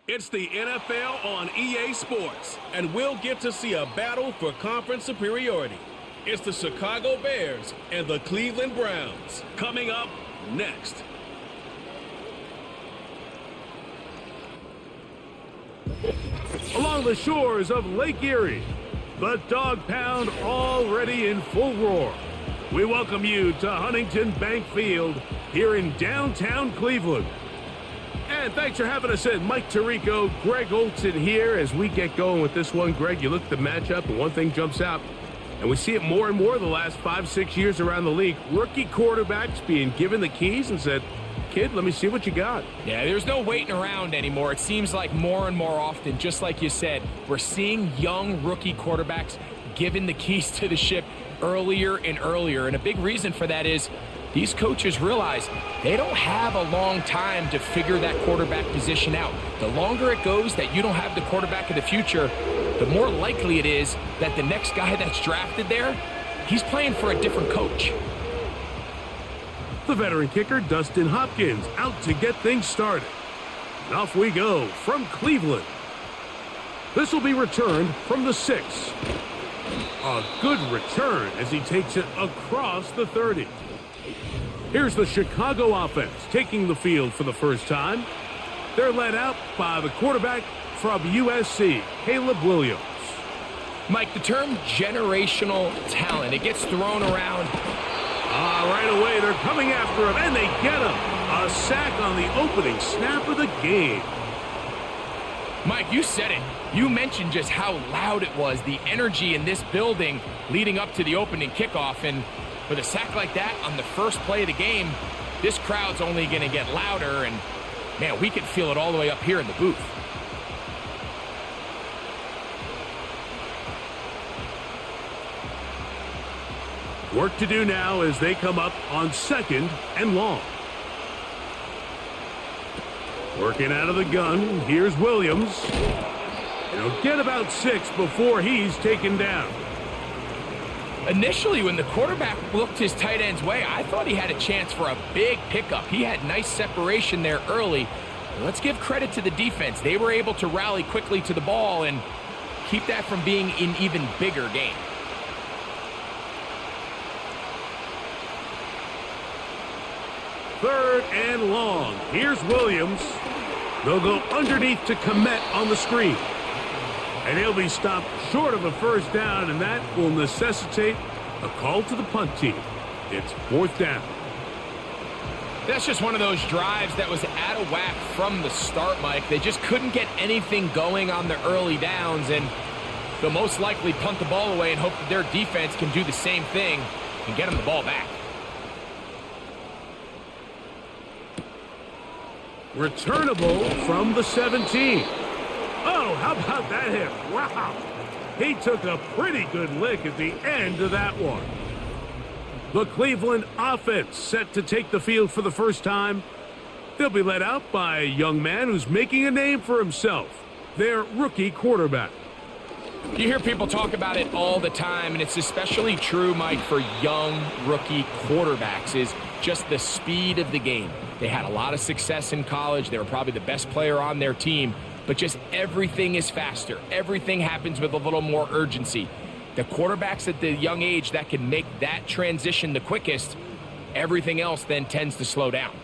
It's the NFL on EA Sports, and we'll get to see a battle for conference superiority. It's the Chicago Bears and the Cleveland Browns. Coming up next. Along the shores of Lake Erie, the Dog Pound already in full roar. We welcome you to Huntington Bank Field here in downtown Cleveland. And thanks for having us in. Mike Tirico, Greg Olson here as we get going with this one. Greg, you look at the matchup and one thing jumps out, and we see it more and more the last 5-6 years around the league. Rookie quarterbacks being given the keys and said, kid, let me see what you got. Yeah, there's no waiting around anymore. It seems like more and more often, just like you said, we're seeing young rookie quarterbacks given the keys to the ship earlier and earlier. And a big reason for that is these coaches realize they don't have a long time to figure that quarterback position out. The longer it goes that you don't have the quarterback of the future, the more likely it is that the next guy that's drafted there, he's playing for a different coach. The veteran kicker, Dustin Hopkins, out to get things started. And off we go from Cleveland. This will be returned from the 6. A good return as he takes it across the 30. Here's the Chicago offense taking the field for the first time. They're led out by the quarterback from USC, Caleb Williams. Mike, the term generational talent, it gets thrown around. Right away, they're coming after him, and they get him. A sack on the opening snap of the game. Mike, you said it. You mentioned just how loud it was, the energy in this building leading up to the opening kickoff. And with a sack like that on the first play of the game, this crowd's only going to get louder. And, man, we can feel it all the way up here in the booth. Work to do now as they come up on 2nd and long. Working out of the gun, here's Williams. He'll get about 6 before he's taken down. Initially, when the quarterback looked his tight end's way, I thought he had a chance for a big pickup. He had nice separation there early. Let's give credit to the defense. They were able to rally quickly to the ball and keep that from being an even bigger game. Third and long. Here's Williams. They'll go underneath to Komet on the screen. And he'll be stopped short of a first down, and that will necessitate a call to the punt team. It's 4th down. That's just one of those drives that was out of whack from the start, Mike. They just couldn't get anything going on the early downs, and they'll most likely punt the ball away and hope that their defense can do the same thing and get them the ball back. Returnable from the 17. Oh, how about that hit? Wow. He took a pretty good lick at the end of that one. The Cleveland offense set to take the field for the first time. They'll be led out by a young man who's making a name for himself, their rookie quarterback. You hear people talk about it all the time, and it's especially true, Mike, for young rookie quarterbacks, is just the speed of the game. They had a lot of success in college. They were probably the best player on their team, but just everything is faster. Everything happens with a little more urgency. The quarterbacks at the young age that can make that transition the quickest, everything else then tends to slow down.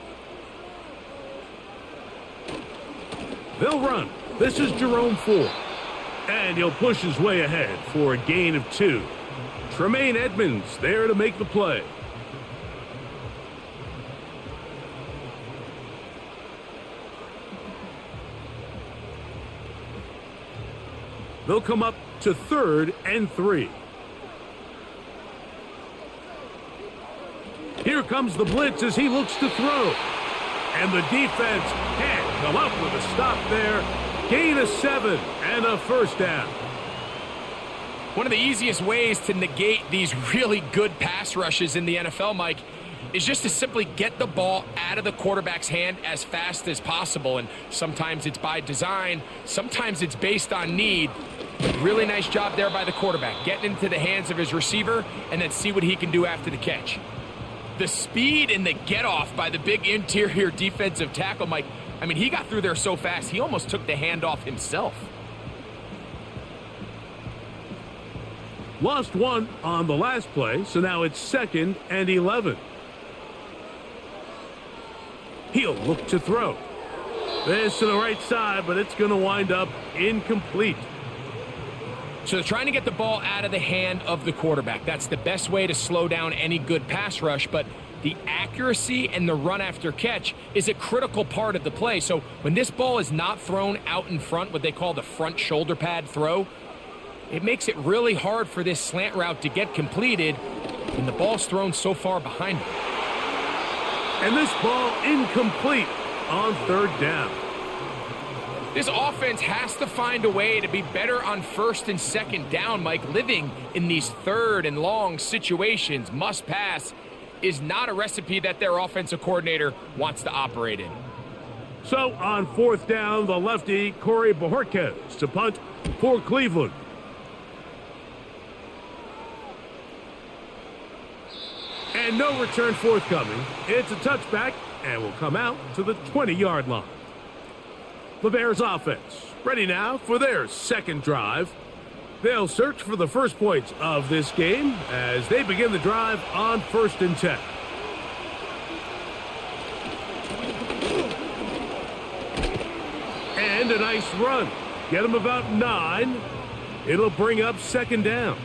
They'll run. This is Jerome Ford. And he'll push his way ahead for a gain of 2. Tremaine Edmonds there to make the play. They'll come up to 3rd and 3. Here comes the blitz as he looks to throw. And the defense can't come up with a stop there. Gain of 7 and a first down. One of the easiest ways to negate these really good pass rushes in the NFL, Mike, is just to simply get the ball out of the quarterback's hand as fast as possible. And sometimes it's by design, sometimes it's based on need. But really nice job there by the quarterback, getting into the hands of his receiver and then see what he can do after the catch. The speed and the get-off by the big interior defensive tackle, Mike, I mean, he got through there so fast, he almost took the handoff himself. Lost one on the last play, so now it's 2nd and 11. He'll look to throw. This to the right side, but it's going to wind up incomplete. So they're trying to get the ball out of the hand of the quarterback. That's the best way to slow down any good pass rush, but the accuracy and the run after catch is a critical part of the play. So when this ball is not thrown out in front, what they call the front shoulder pad throw, it makes it really hard for this slant route to get completed when the ball's thrown so far behind him. And this ball incomplete on 3rd down. This offense has to find a way to be better on 1st and 2nd down, Mike. Living in these 3rd and long situations, must pass, is not a recipe that their offensive coordinator wants to operate in. So on 4th down, the lefty, Corey Bojorquez, to punt for Cleveland. And no return forthcoming. It's a touchback and will come out to the 20-yard line. The Bears offense ready now for their 2nd drive. They'll search for the first points of this game as they begin the drive on 1st and 10. And a nice run. Get them about 9. It'll bring up 2nd down.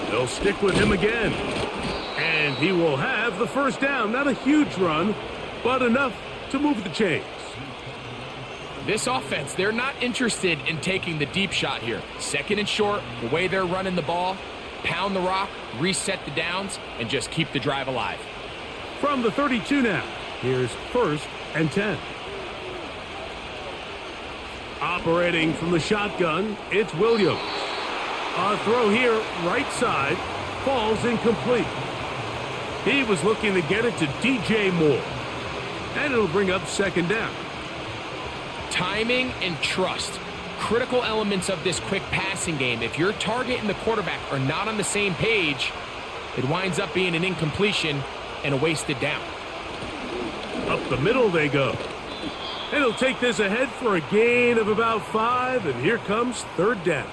They'll stick with him again. And he will have the 1st down. Not a huge run, but enough to move the chains. This offense, they're not interested in taking the deep shot here. 2nd and short, the way they're running the ball, pound the rock, reset the downs, and just keep the drive alive. From the 32 now, here's 1st and 10. Operating from the shotgun, it's Williams. A throw here, right side, falls incomplete. He was looking to get it to DJ Moore. And it'll bring up 2nd down. Timing and trust, critical elements of this quick passing game. If your target and the quarterback are not on the same page, it winds up being an incompletion and a wasted down. Up the middle they go. And he'll take this ahead for a gain of about 5, and here comes 3rd down.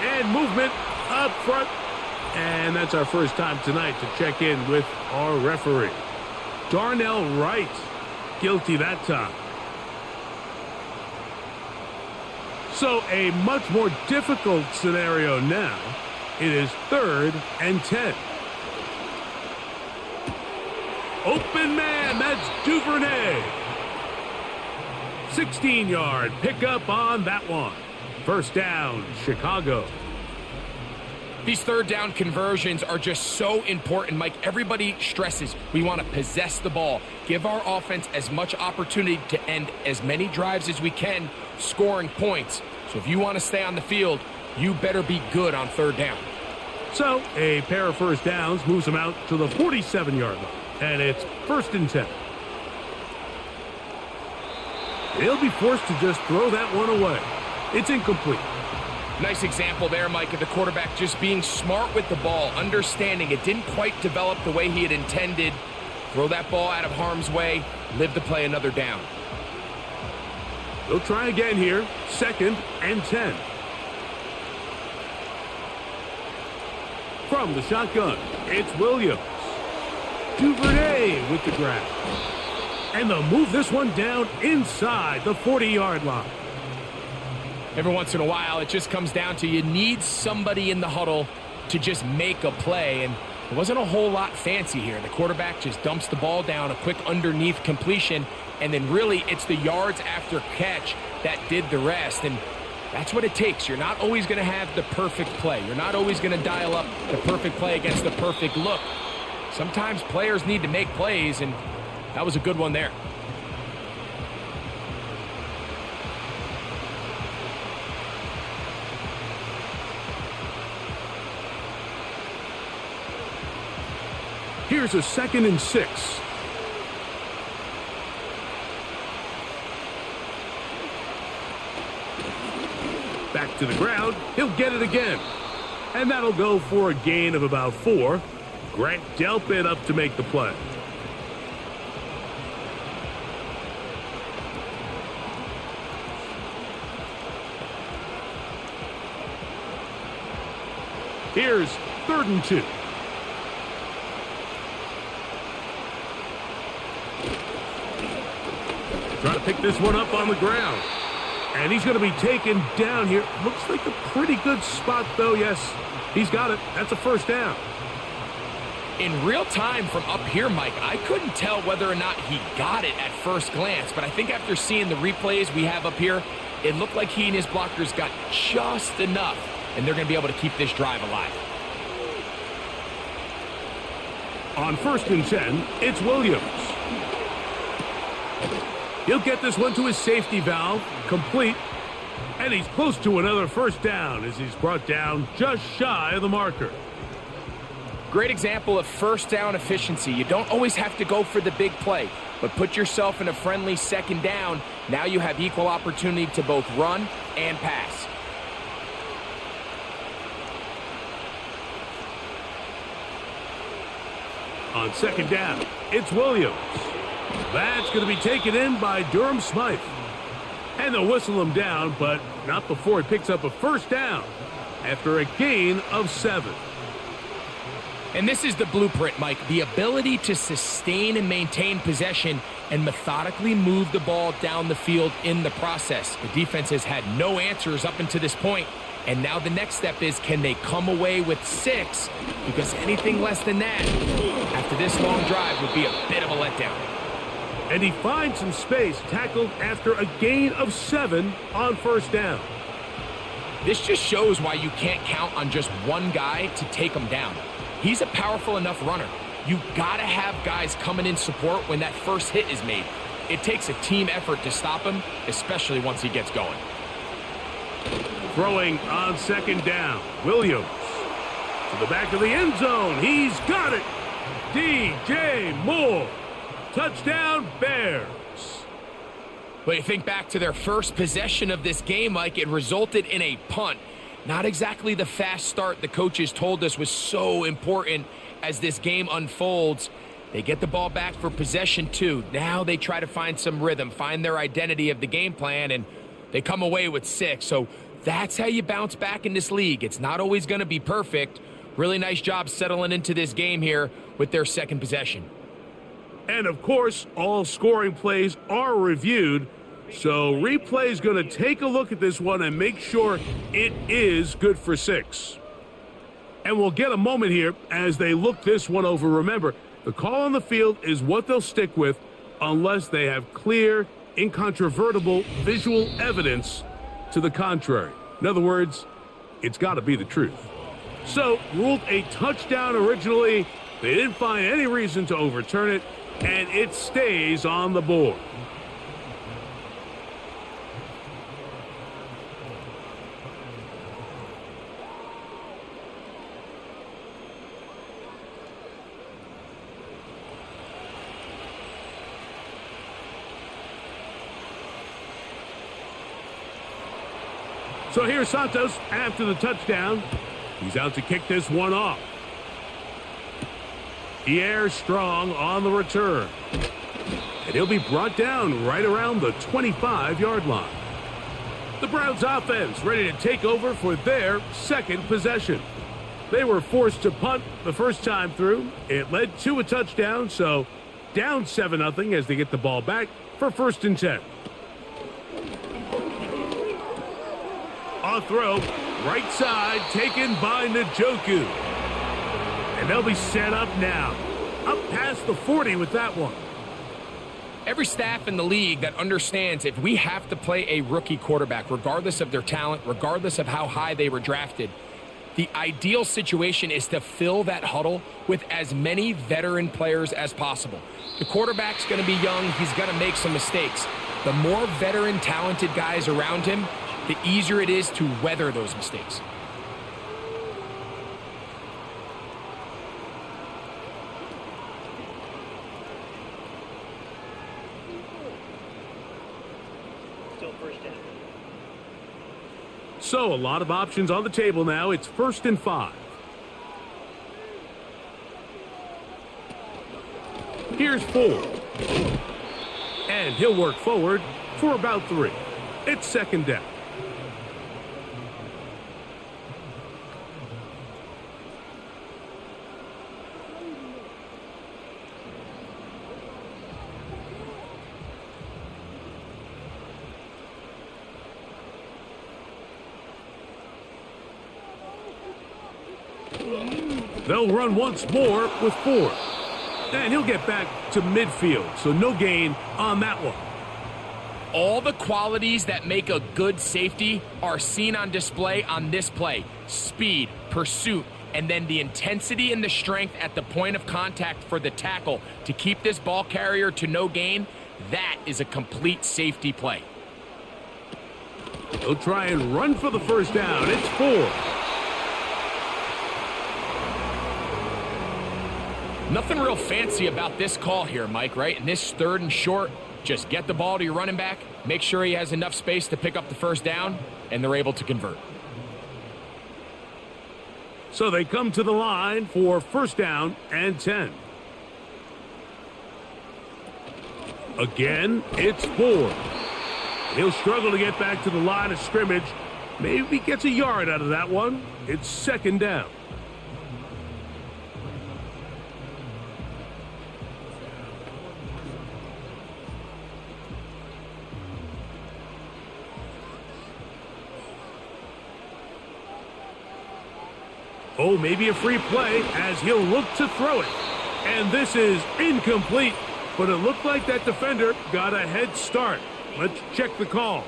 And movement up front. And that's our first time tonight to check in with our referee. Darnell Wright, guilty that time. So a much more difficult scenario now. It is 3rd and 10. Open man, that's Duvernay. 16-yard pickup on that one. 1st down, Chicago. These 3rd down conversions are just so important, Mike. Everybody stresses we want to possess the ball, give our offense as much opportunity to end as many drives as we can, scoring points. So if you want to stay on the field, you better be good on 3rd down. So a pair of 1st downs moves them out to the 47-yard line. And it's 1st and 10. They'll be forced to just throw that one away. It's incomplete. Nice example there, Mike, of the quarterback just being smart with the ball, understanding it didn't quite develop the way he had intended. Throw that ball out of harm's way, live to play another down. They'll try again here, 2nd and 10. From the shotgun, it's Williams. Duvernay with the grab. And they'll move this one down inside the 40-yard line. Every once in a while, it just comes down to you need somebody in the huddle to just make a play, and it wasn't a whole lot fancy here. The quarterback just dumps the ball down, a quick underneath completion, and then really it's the yards after catch that did the rest. And That's what it takes. You're not always going to have the perfect play. You're not always going to dial up the perfect play against the perfect look. Sometimes players need to make plays, and that was a good one there. Here's a 2nd and 6. Back to the ground. He'll get it again. And that'll go for a gain of about 4. Grant Delpit up to make the play. Here's 3rd and 2. Trying to pick this one up on the ground. And he's going to be taken down here. Looks like a pretty good spot, though. Yes, he's got it. That's a 1st down. In real time from up here, Mike, I couldn't tell whether or not he got it at first glance. But I think after seeing the replays we have up here, it looked like he and his blockers got just enough. And they're going to be able to keep this drive alive. On 1st and 10, it's Williams. He'll get this one to his safety valve, complete, and he's close to another 1st down as he's brought down just shy of the marker. Great example of 1st down efficiency. You don't always have to go for the big play, but put yourself in a friendly 2nd down. Now you have equal opportunity to both run and pass. On 2nd down, it's Williams. That's going to be taken in by Durham Smythe. And they'll whistle him down, but not before he picks up a 1st down after a gain of 7. And this is the blueprint, Mike. The ability to sustain and maintain possession and methodically move the ball down the field in the process. The defense has had no answers up until this point. And now the next step is, can they come away with 6? Because anything less than that, after this long drive, would be a bit of a letdown. And he finds some space, tackled after a gain of 7 on 1st down. This just shows why you can't count on just one guy to take him down. He's a powerful enough runner. You gotta have guys coming in support when that first hit is made. It takes a team effort to stop him, especially once he gets going. Throwing on 2nd down, Williams to the back of the end zone. He's got it. DJ Moore. Touchdown, Bears. But you think back to their first possession of this game, Mike, it resulted in a punt. Not exactly the fast start the coaches told us was so important as this game unfolds. They get the ball back for possession 2. Now they try to find some rhythm, find their identity of the game plan, and they come away with 6. So that's how you bounce back in this league. It's not always going to be perfect. Really nice job settling into this game here with their 2nd possession. And, of course, all scoring plays are reviewed. So replay is going to take a look at this one and make sure it is good for 6. And we'll get a moment here as they look this one over. Remember, the call on the field is what they'll stick with unless they have clear, incontrovertible visual evidence to the contrary. In other words, it's got to be the truth. So, ruled a touchdown originally. They didn't find any reason to overturn it, and it stays on the board. So here's Santos after the touchdown. He's out to kick this one off. Pierre Strong on the return. And he'll be brought down right around the 25-yard line. The Browns offense ready to take over for their 2nd possession. They were forced to punt the first time through. It led to a touchdown, so down 7-0 as they get the ball back for 1st and 10. On throw, right side, taken by Njoku. And they'll be set up now. Up past the 40 with that one. Every staff in the league that understands if we have to play a rookie quarterback, regardless of their talent, regardless of how high they were drafted, the ideal situation is to fill that huddle with as many veteran players as possible. The quarterback's going to be young. He's going to make some mistakes. The more veteran, talented guys around him, the easier it is to weather those mistakes. So, a lot of options on the table now. It's 1st and 5. Here's 4. And he'll work forward for about 3. It's 2nd down. They'll run once more with 4. And he'll get back to midfield, so no gain on that one. All the qualities that make a good safety are seen on display on this play. Speed, pursuit, and then the intensity and the strength at the point of contact for the tackle to keep this ball carrier to no gain. That is a complete safety play. He'll try and run for the 1st down. It's 4. Nothing real fancy about this call here, Mike, right? In this 3rd and short, just get the ball to your running back, make sure he has enough space to pick up the 1st down, and they're able to convert. So they come to the line for 1st down and 10. Again, it's 4. He'll struggle to get back to the line of scrimmage. Maybe gets a yard out of that one. It's 2nd down. Oh, maybe a free play as he'll look to throw it. And this is incomplete, but it looked like that defender got a head start. Let's check the call.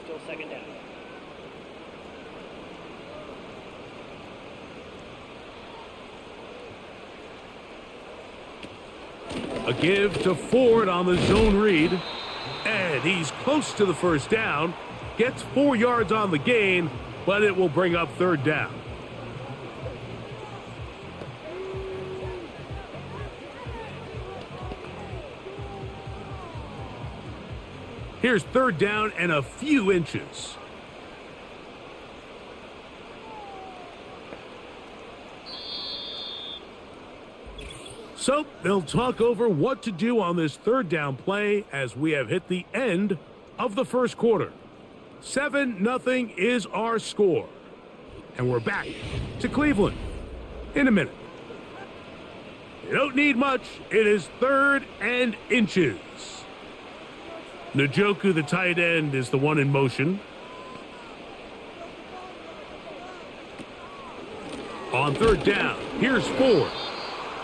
Still 2nd down. A give to Ford on the zone read. And he's close to the 1st down. Gets 4 yards on the gain, but it will bring up 3rd down. Here's 3rd down and a few inches. So they'll talk over what to do on this 3rd down play as we have hit the end of the 1st quarter. 7-0 is our score. And we're back to Cleveland in a minute. You don't need much. It is 3rd and inches. Njoku, the tight end, is the one in motion. On 3rd down, here's Ford.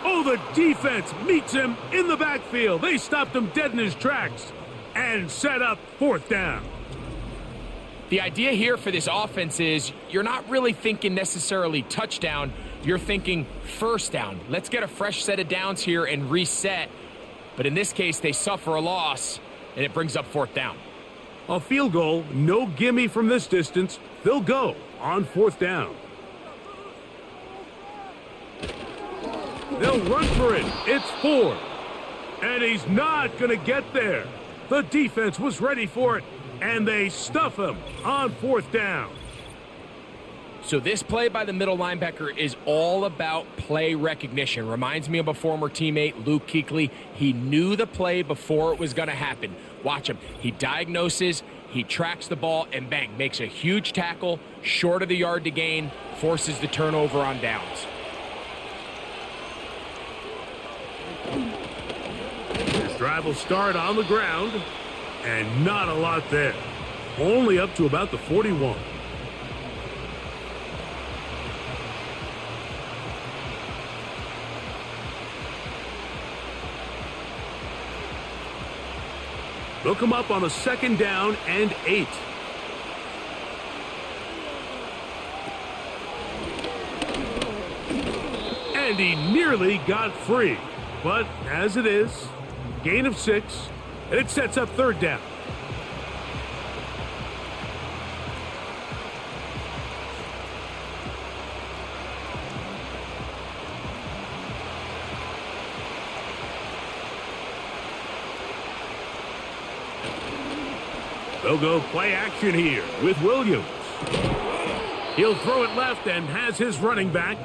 Oh, the defense meets him in the backfield. They stopped him dead in his tracks and set up 4th down. The idea here for this offense is you're not really thinking necessarily touchdown. You're thinking 1st down. Let's get a fresh set of downs here and reset. But in this case, they suffer a loss, and it brings up 4th down. A field goal, no gimme from this distance. They'll go on 4th down. They'll run for it. It's 4. And he's not going to get there. The defense was ready for it, and they stuff him on 4th down. So this play by the middle linebacker is all about play recognition. Reminds me of a former teammate, Luke Kuechly. He knew the play before it was going to happen. Watch him. He diagnoses, he tracks the ball, and bang, makes a huge tackle, short of the yard to gain, forces the turnover on downs. This drive will start on the ground, and not a lot there. Only up to about the 41. They'll come up on a 2nd down and 8. And he nearly got free. But as it is, gain of 6, and it sets up 3rd down. They'll go play action here with Williams. He'll throw it left and has his running back.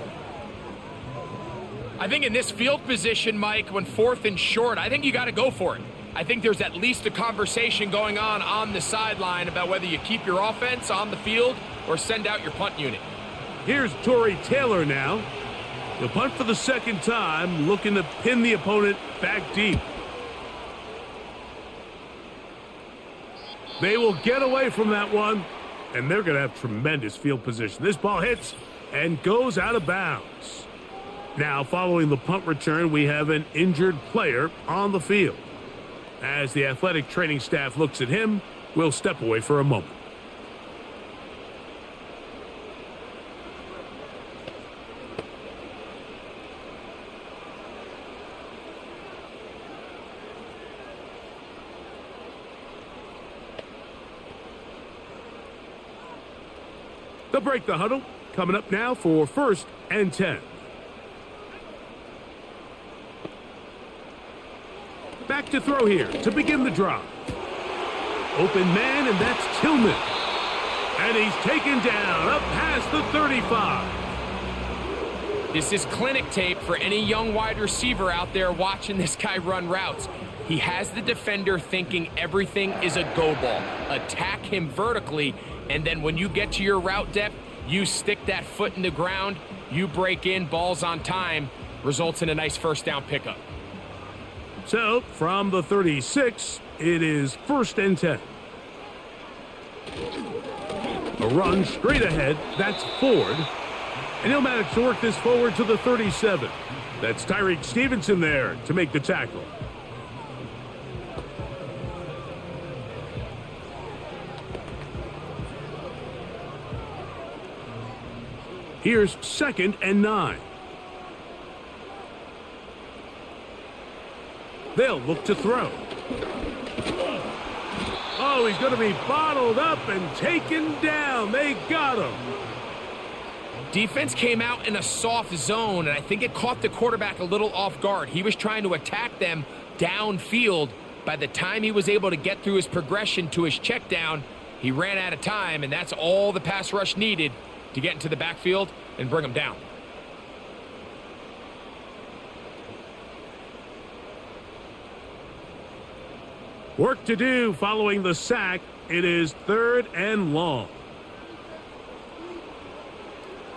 I think in this field position, Mike, when 4th and short, I think you got to go for it. I think there's at least a conversation going on the sideline about whether you keep your offense on the field or send out your punt unit. Here's Torrey Taylor now. He'll punt for the 2nd time, looking to pin the opponent back deep. They will get away from that one, and they're going to have tremendous field position. This ball hits and goes out of bounds. Now, following the punt return, we have an injured player on the field. As the athletic training staff looks at him, we'll step away for a moment. They'll break the huddle. Coming up now for 1st and 10. Back to throw here to begin the drive. Open man, and that's Tillman. And he's taken down up past the 35. This is clinic tape for any young wide receiver out there watching this guy run routes. He has the defender thinking everything is a go ball. Attack him vertically, and then when you get to your route depth, you stick that foot in the ground, you break in, ball's on time, results in a nice 1st down pickup. So, from the 36, it is 1st and 10. A run straight ahead, that's Ford. And he'll manage to work this forward to the 37. That's Tyreek Stevenson there to make the tackle. Here's 2nd and 9. They'll look to throw. Oh, he's going to be bottled up and taken down. They got him. Defense came out in a soft zone, and I think it caught the quarterback a little off guard. He was trying to attack them downfield. By the time he was able to get through his progression to his check down, he ran out of time, and that's all the pass rush needed to get into the backfield and bring him down. Work to do following the sack. It is 3rd and long.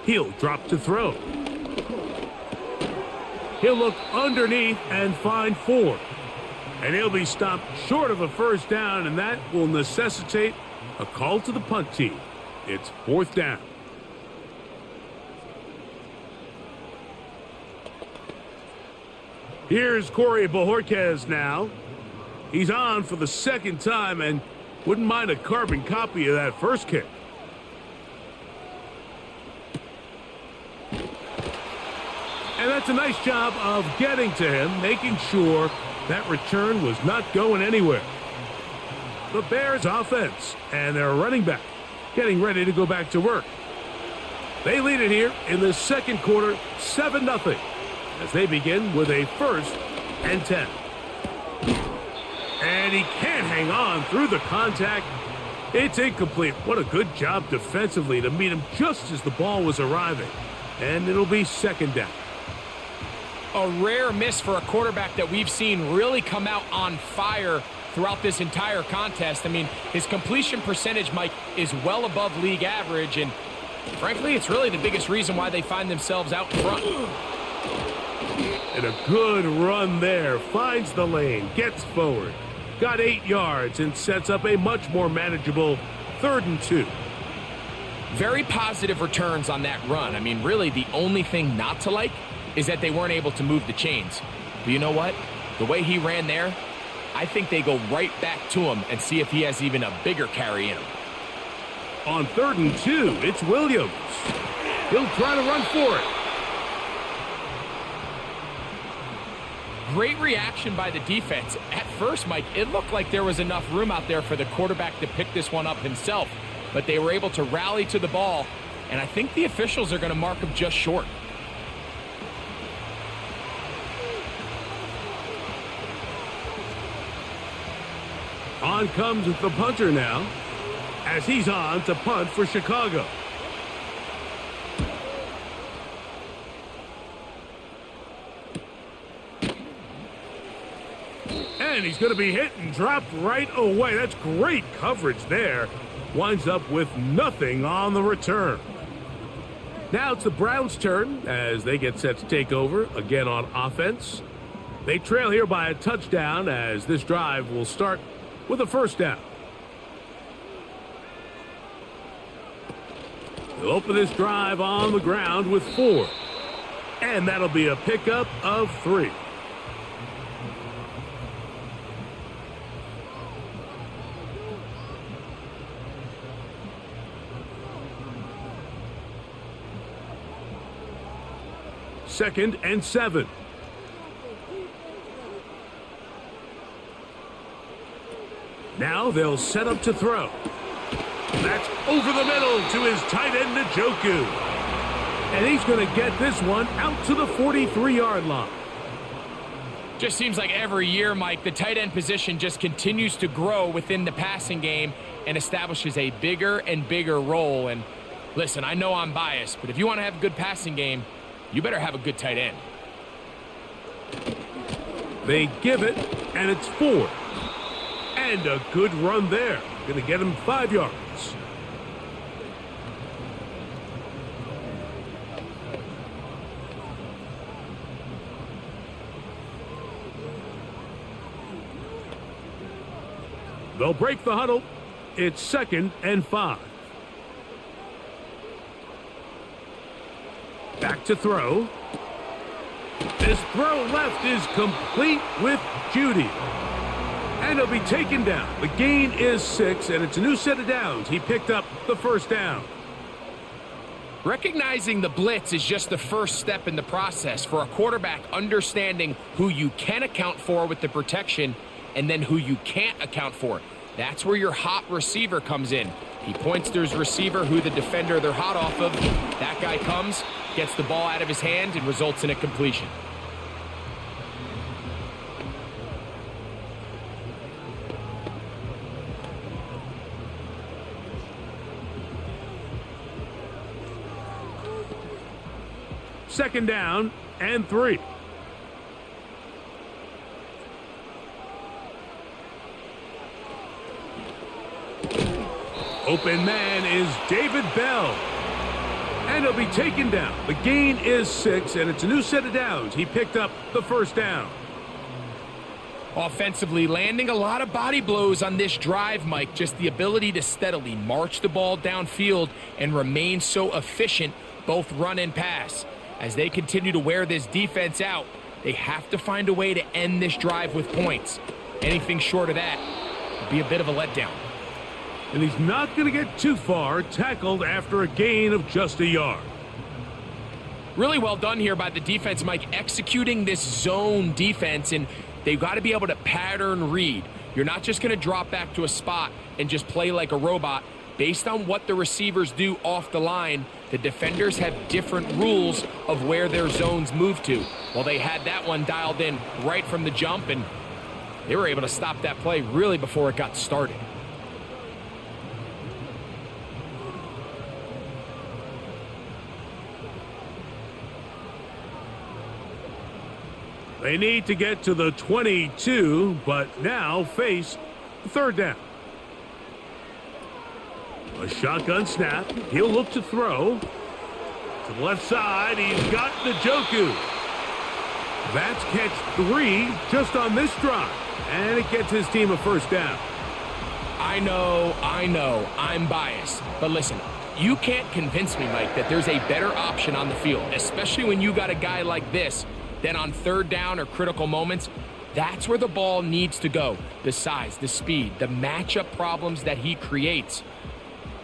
He'll drop to throw. He'll look underneath and find Ford. And he'll be stopped short of a 1st down, and that will necessitate a call to the punt team. It's 4th down. Here's Corey Bojorquez now. He's on for the 2nd time and wouldn't mind a carbon copy of that first kick. And that's a nice job of getting to him, making sure that return was not going anywhere. The Bears offense and their running back getting ready to go back to work. They lead it here in the 2nd quarter, 7-0, as they begin with a 1st and 10. And he can't hang on through the contact. It's incomplete. What a good job defensively to meet him just as the ball was arriving. And it'll be 2nd down. A rare miss for a quarterback that we've seen really come out on fire throughout this entire contest. I mean, his completion percentage, Mike, is well above league average, and frankly, it's really the biggest reason why they find themselves out in front. And a good run there. Finds the lane, gets forward, got 8 yards, and sets up a much more manageable 3rd and 2. Very positive returns on that run. I mean, really, the only thing not to like is that they weren't able to move the chains. But you know what? The way he ran there, I think they go right back to him and see if he has even a bigger carry in him. On 3rd and 2, it's Williams. He'll try to run for it. Great reaction by the defense. At first, Mike, it looked like there was enough room out there for the quarterback to pick this one up himself, but they were able to rally to the ball, and I think the officials are going to mark him just short. On comes the punter now, as he's on to punt for Chicago. And he's going to be hit and dropped right away. That's great coverage there. Winds up with nothing on the return. Now it's the Browns' turn as they get set to take over again on offense. They trail here by a touchdown as this drive will start with a first down. They'll open this drive on the ground with 4. And that'll be a pickup of 3. Second and 7. Now they'll set up to throw. That's over the middle to his tight end, Njoku. And he's going to get this one out to the 43-yard line. Just seems like every year, Mike, the tight end position just continues to grow within the passing game and establishes a bigger and bigger role. And listen, I know I'm biased, but if you want to have a good passing game, you better have a good tight end. They give it, and it's 4. And a good run there. Going to get him 5 yards. They'll break the huddle. It's 2nd and 5. Back to throw. This throw left is complete with Judy. And he'll be taken down. The gain is 6, and it's a new set of downs. He picked up the first down. Recognizing the blitz is just the first step in the process for a quarterback, understanding who you can account for with the protection and then who you can't account for. That's where your hot receiver comes in. He points to his receiver, who the defender they're hot off of. That guy comes, gets the ball out of his hand, and results in a completion. Second down and 3. Open man is David Bell. And he'll be taken down. The gain is 6, and it's a new set of downs. He picked up the first down. Offensively, landing a lot of body blows on this drive, Mike. Just the ability to steadily march the ball downfield and remain so efficient, both run and pass. As they continue to wear this defense out, they have to find a way to end this drive with points. Anything short of that would be a bit of a letdown. And he's not going to get too far, tackled after a gain of just a yard. Really well done here by the defense, Mike, executing this zone defense, and they've got to be able to pattern read. You're not just going to drop back to a spot and just play like a robot. Based on what the receivers do off the line, the defenders have different rules of where their zones move to. Well, they had that one dialed in right from the jump, and they were able to stop that play really before it got started. They need to get to the 22, but now face third down. A shotgun snap. He'll look to throw. To the left side, he's got Njoku. That's catch 3 just on this drive. And it gets his team a first down. I know, I'm biased. But listen, you can't convince me, Mike, that there's a better option on the field, especially when you got a guy like this, then on third down or critical moments, That's where the ball needs to go. The size, the speed, the matchup problems that he creates.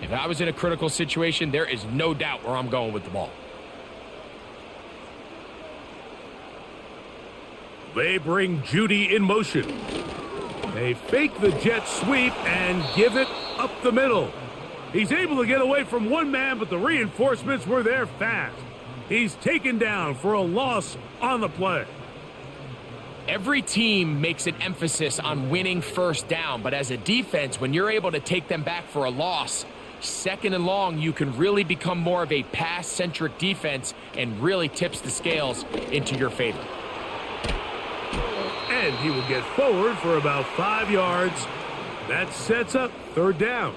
If I was in a critical situation, there is no doubt where I'm going with the ball. They bring Jeanty in motion. They fake the jet sweep and give it up the middle. He's able to get away from one man, but the reinforcements were there fast. He's taken down for a loss on the play. Every team makes an emphasis on winning first down, but as a defense, when you're able to take them back for a loss, second and long, you can really become more of a pass-centric defense and really tips the scales into your favor. And he will get forward for about 5 yards. That sets up third down.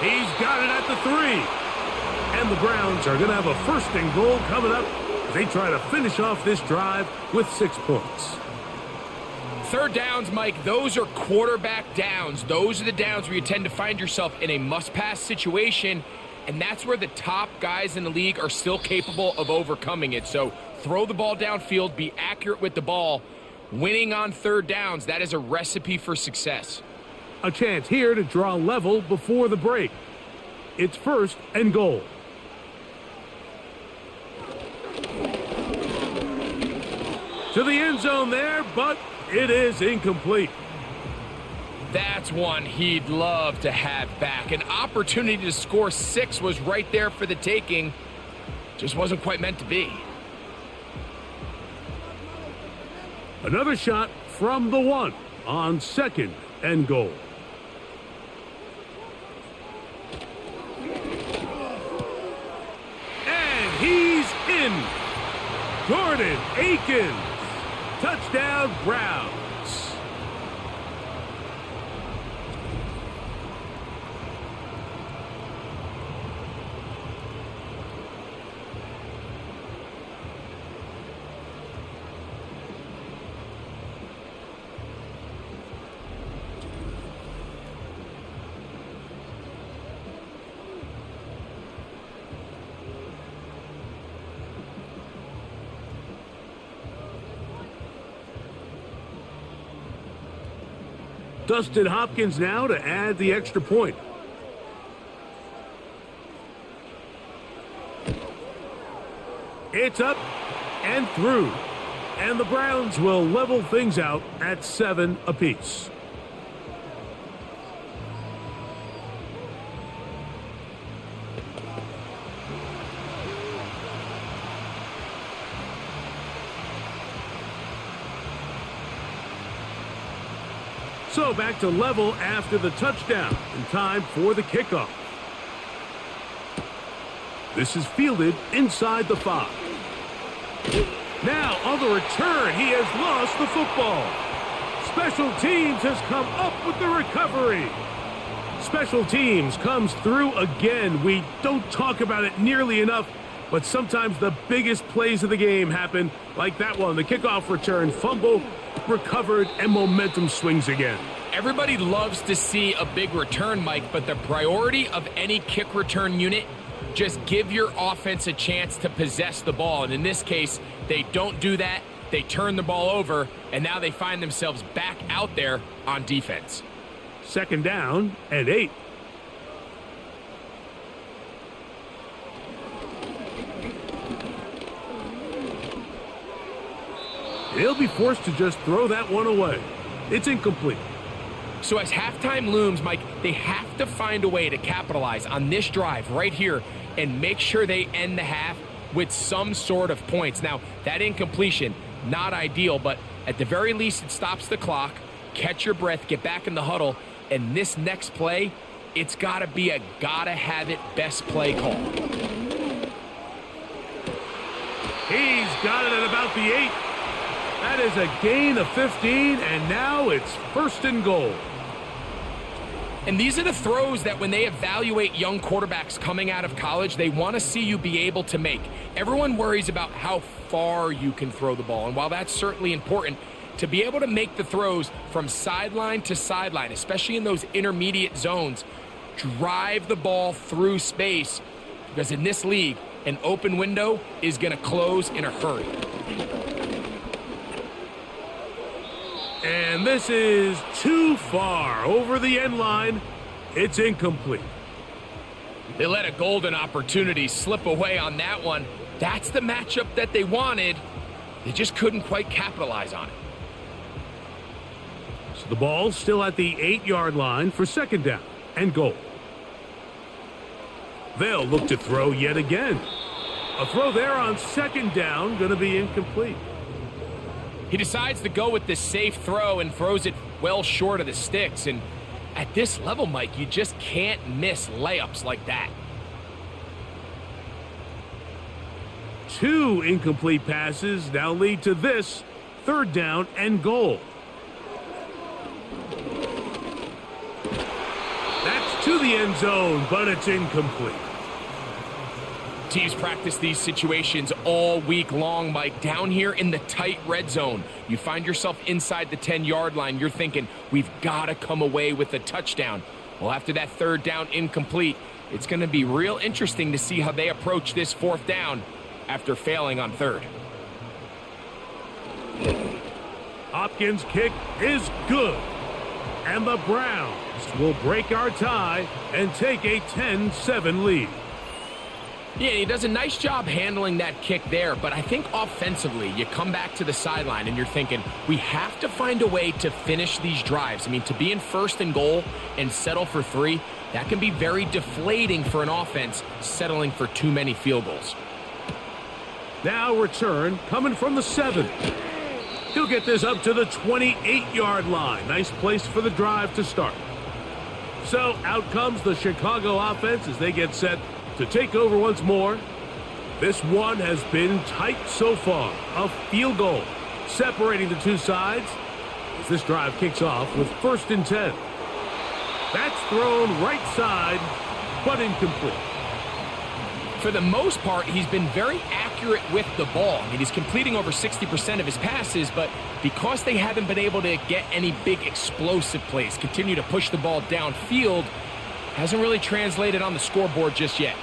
He's got it at the 3. And the Browns are going to have a first and goal coming up as they try to finish off this drive with 6 points. Third downs, Mike, those are quarterback downs. Those are the downs where you tend to find yourself in a must-pass situation, and that's where the top guys in the league are still capable of overcoming it. So throw the ball downfield, be accurate with the ball. Winning on third downs, that is a recipe for success. A chance here to draw level before the break. It's first and goal. To the end zone there, but it is incomplete. That's one he'd love to have back. An opportunity to score 6 was right there for the taking. Just wasn't quite meant to be. Another shot from the 1 on second and goal. And he's in. Jordan Akins. Touchdown, Browns. Dustin Hopkins now to add the extra point. It's up and through. And the Browns will level things out at 7 apiece. So back to level after the touchdown, and time for the kickoff. This is fielded inside the 5. Now on the return, he has lost the football. Special teams has come up with the recovery. Special teams comes through again. We don't talk about it nearly enough, but sometimes the biggest plays of the game happen, like that one, the kickoff return, fumble, recovered, and momentum swings again. Everybody loves to see a big return, Mike, but the priority of any kick return unit, just give your offense a chance to possess the ball. And in this case, they don't do that. They turn the ball over, and now they find themselves back out there on defense. Second down and 8. He'll be forced to just throw that one away. It's incomplete. So as halftime looms, Mike, they have to find a way to capitalize on this drive right here and make sure they end the half with some sort of points. Now, that incompletion, not ideal, but at the very least, it stops the clock. Catch your breath, get back in the huddle, and this next play, it's got to be a gotta-have-it best play call. He's got it at about the 8. That is a gain of 15, and now it's first and goal. And these are the throws that when they evaluate young quarterbacks coming out of college, they want to see you be able to make. Everyone worries about how far you can throw the ball. And while that's certainly important, to be able to make the throws from sideline to sideline, especially in those intermediate zones, drive the ball through space, because in this league, an open window is going to close in a hurry. And this is too far over the end line. It's incomplete. They let a golden opportunity slip away on that one. That's the matchup that they wanted. They just couldn't quite capitalize on it. So the ball's still at the 8-yard line for second down and goal. They'll look to throw yet again. A throw there on second down, going to be incomplete. He decides to go with this safe throw and throws it well short of the sticks. And at this level, Mike, you just can't miss layups like that. 2 incomplete passes now lead to this third down and goal. That's to the end zone, but it's incomplete. Teams practice these situations all week long, Mike. Down here in the tight red zone, you find yourself inside the 10-yard line. You're thinking, we've got to come away with a touchdown. Well, after that third down incomplete, it's going to be real interesting to see how they approach this fourth down after failing on third. Hopkins' kick is good. And the Browns will break our tie and take a 10-7 lead. Yeah, he does a nice job handling that kick there, but I think offensively, you come back to the sideline and you're thinking, we have to find a way to finish these drives. I mean, to be in first and goal and settle for 3, that can be very deflating for an offense settling for too many field goals. Now return coming from the 7. He'll get this up to the 28-yard line. Nice place for the drive to start. So out comes the Chicago offense as they get set to take over once more. This one has been tight so far. A field goal separating the two sides as this drive kicks off with 1st and 10. That's thrown right side, but incomplete. For the most part, he's been very accurate with the ball. I mean, he's completing over 60% of his passes, but because they haven't been able to get any big explosive plays, continue to push the ball downfield, hasn't really translated on the scoreboard just yet.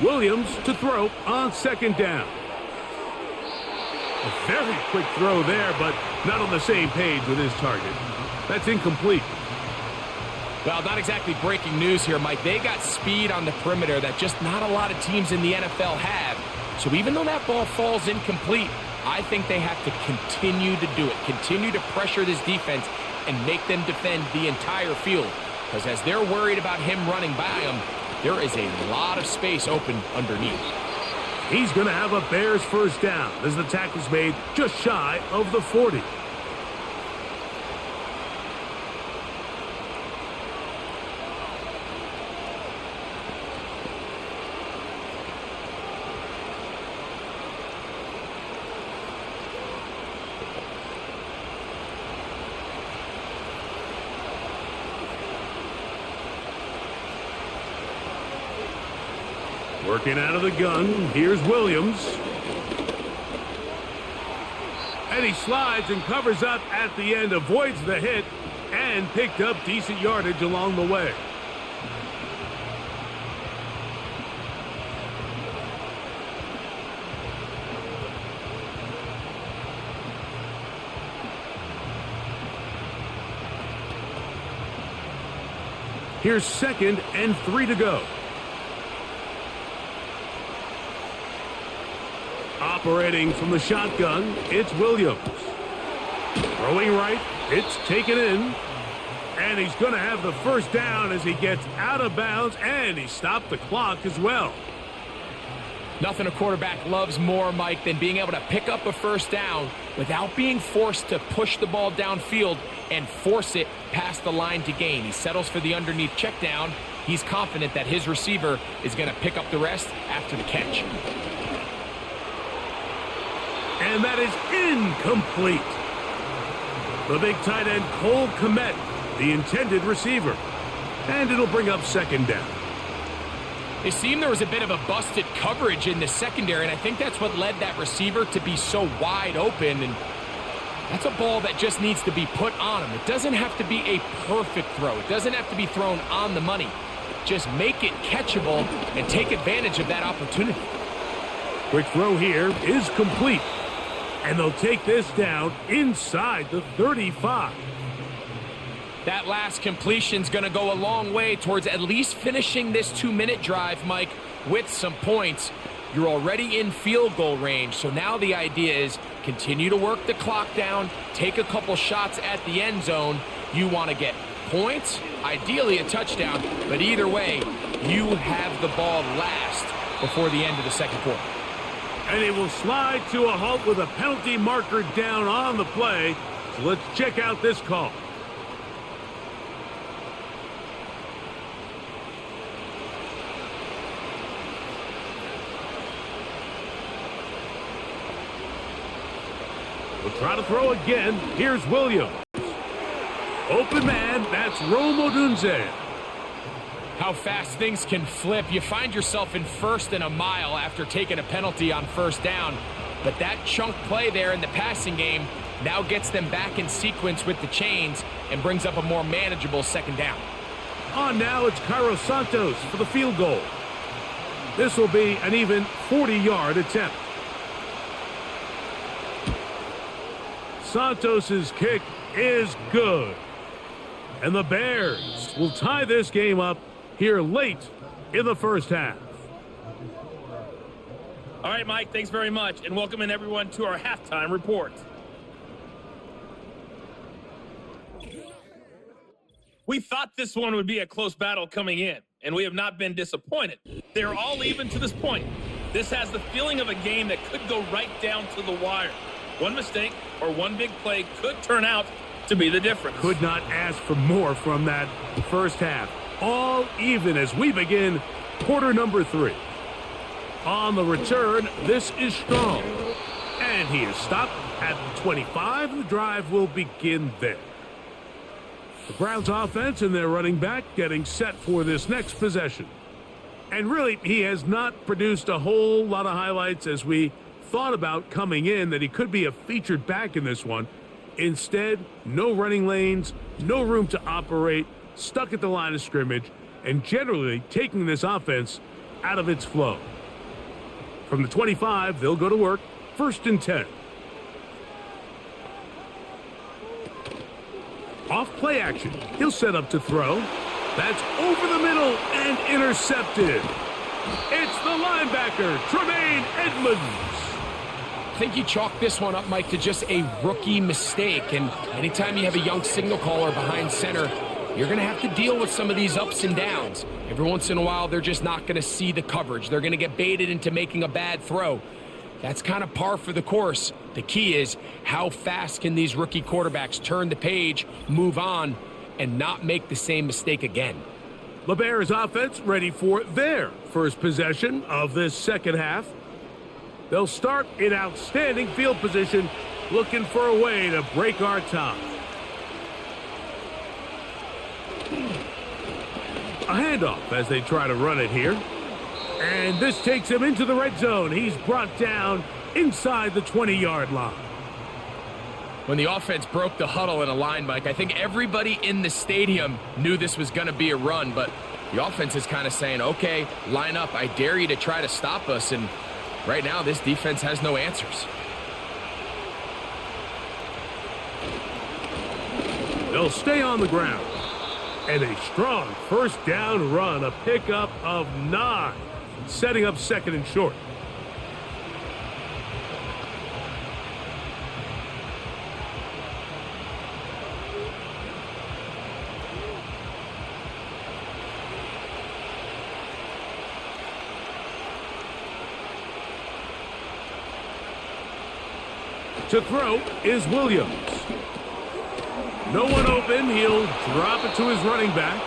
Williams to throw on second down. A very quick throw there, but not on the same page with his target. That's incomplete. Well, not exactly breaking news here, Mike. They got speed on the perimeter that just not a lot of teams in the NFL have. So even though that ball falls incomplete, I think they have to continue to do it. Continue to pressure this defense and make them defend the entire field. Because as they're worried about him running by them, there is a lot of space open underneath. He's going to have a Bears first down as the tackle's made just shy of the 40. Working out of the gun, here's Williams. And he slides and covers up at the end, avoids the hit, and picked up decent yardage along the way. Here's 2nd and 3 to go. Operating from the shotgun, it's Williams. Throwing right, it's taken in. And he's going to have the first down as he gets out of bounds, and he stopped the clock as well. Nothing a quarterback loves more, Mike, than being able to pick up a first down without being forced to push the ball downfield and force it past the line to gain. He settles for the underneath check down. He's confident that his receiver is going to pick up the rest after the catch. And that is incomplete. The big tight end, Cole Kmet, the intended receiver. And it'll bring up second down. It seemed there was a bit of a busted coverage in the secondary, and I think that's what led that receiver to be so wide open. And that's a ball that just needs to be put on him. It doesn't have to be a perfect throw. It doesn't have to be thrown on the money. Just make it catchable and take advantage of that opportunity. Quick throw here is complete. And they'll take this down inside the 35. That last completion's going to go a long way towards at least finishing this 2-minute drive, Mike, with some points. You're already in field goal range, so now the idea is continue to work the clock down, take a couple shots at the end zone. You want to get points, ideally a touchdown, but either way, you have the ball last before the end of the second quarter. And it will slide to a halt with a penalty marker down on the play. So let's check out this call. We'll try to throw again. Here's Williams. Open man, that's Rome Odunze. How fast things can flip. You find yourself in first and a mile after taking a penalty on first down. But that chunk play there in the passing game now gets them back in sequence with the chains and brings up a more manageable second down. On now, it's Cairo Santos for the field goal. This will be an even 40-yard attempt. Santos's kick is good. And the Bears will tie this game up here late in the first half. All right, Mike, thanks very much. And welcome in everyone to our halftime report. We thought this one would be a close battle coming in, and we have not been disappointed. They're all even to this point. This has the feeling of a game that could go right down to the wire. One mistake or one big play could turn out to be the difference. Could not ask for more from that first half. All even as we begin quarter number 3. On the return, this is Strong. And he is stopped at the 25, and the drive will begin there. The Browns offense and their running back getting set for this next possession. And really, he has not produced a whole lot of highlights as we thought about coming in that he could be a featured back in this one. Instead, no running lanes, no room to operate, stuck at the line of scrimmage, and generally taking this offense out of its flow. From the 25, they'll go to work, 1st and 10. Off play action. He'll set up to throw. That's over the middle and intercepted. It's the linebacker, Tremaine Edmonds. I think you chalk this one up, Mike, to just a rookie mistake. And anytime you have a young signal caller behind center, you're going to have to deal with some of these ups and downs. Every once in a while, they're just not going to see the coverage. They're going to get baited into making a bad throw. That's kind of par for the course. The key is how fast can these rookie quarterbacks turn the page, move on, and not make the same mistake again. The Bears offense ready for their first possession of this second half. They'll start in outstanding field position, looking for a way to break our tie. A handoff as they try to run it here. And this takes him into the red zone. He's brought down inside the 20-yard line. When the offense broke the huddle in a line, Mike, I think everybody in the stadium knew this was going to be a run, but the offense is kind of saying, okay, line up. I dare you to try to stop us. And right now, this defense has no answers. They'll stay on the ground. And a strong first down run, a pickup of 9, setting up 2nd and short. To throw is Williams. No one open. He'll drop it to his running back.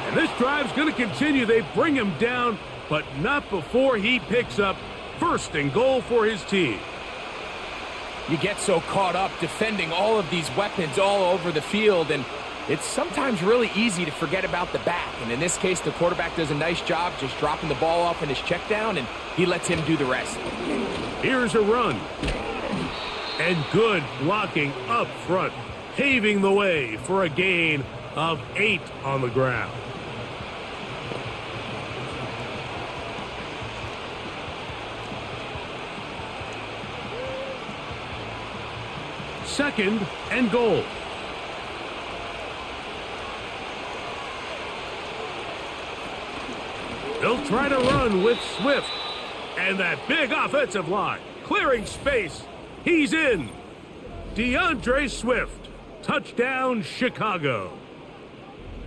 And this drive's going to continue. They bring him down, but not before he picks up 1st and goal for his team. You get so caught up defending all of these weapons all over the field, and it's sometimes really easy to forget about the back. And in this case, the quarterback does a nice job just dropping the ball off in his check down, and he lets him do the rest. Here's a run. And good blocking up front, paving the way for a gain of 8 on the ground. Second and goal. They'll try to run with Swift. And that big offensive line, clearing space. He's in. DeAndre Swift. Touchdown, Chicago.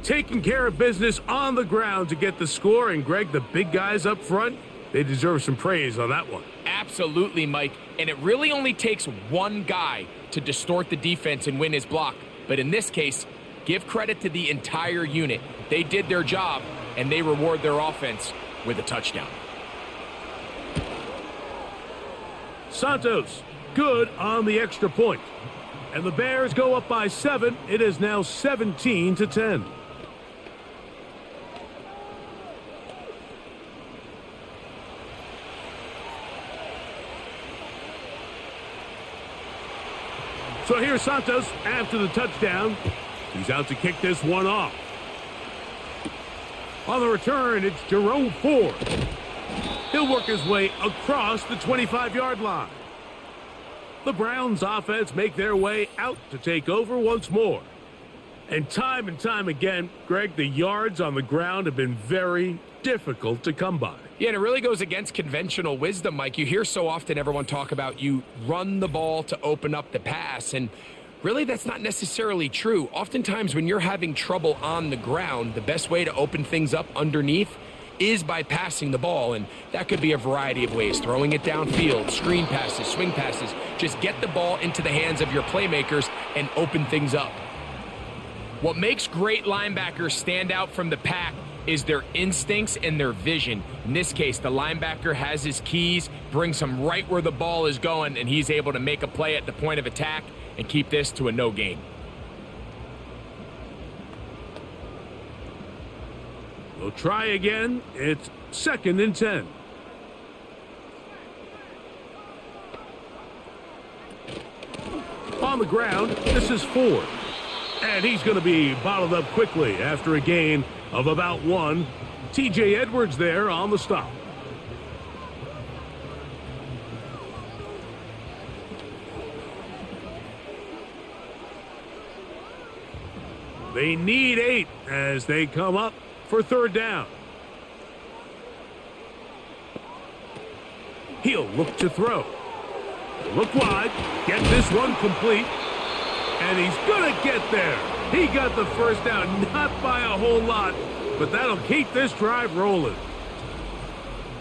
Taking care of business on the ground to get the score. And, Greg, the big guys up front, they deserve some praise on that one. Absolutely, Mike. And it really only takes one guy to distort the defense and win his block. But in this case, give credit to the entire unit. They did their job, and they reward their offense with a touchdown. Santos, good on the extra point. And the Bears go up by 7. It is now 17-10. So here's Santos after the touchdown. He's out to kick this one off. On the return, it's Jerome Ford. He'll work his way across the 25-yard line. The Browns offense make their way out to take over once more. And time again, Greg, the yards on the ground have been very difficult to come by. Yeah, and it really goes against conventional wisdom, Mike. You hear so often everyone talk about you run the ball to open up the pass, and really that's not necessarily true. Oftentimes when you're having trouble on the ground, the best way to open things up underneath is by passing the ball, and that could be a variety of ways. Throwing it downfield, screen passes, swing passes. Just get the ball into the hands of your playmakers and open things up. What makes great linebackers stand out from the pack is their instincts and their vision. In this case, the linebacker has his keys, brings him right where the ball is going, and he's able to make a play at the point of attack and keep this to a no gain. We'll try again. It's 2nd and 10. On the ground, this is Ford. And he's going to be bottled up quickly after a gain of about 1. T.J. Edwards there on the stop. They need 8 as they come up for 3rd down. He'll look to throw. Look wide. Get this one complete. And he's going to get there. He got the 1st down, not by a whole lot, but that'll keep this drive rolling.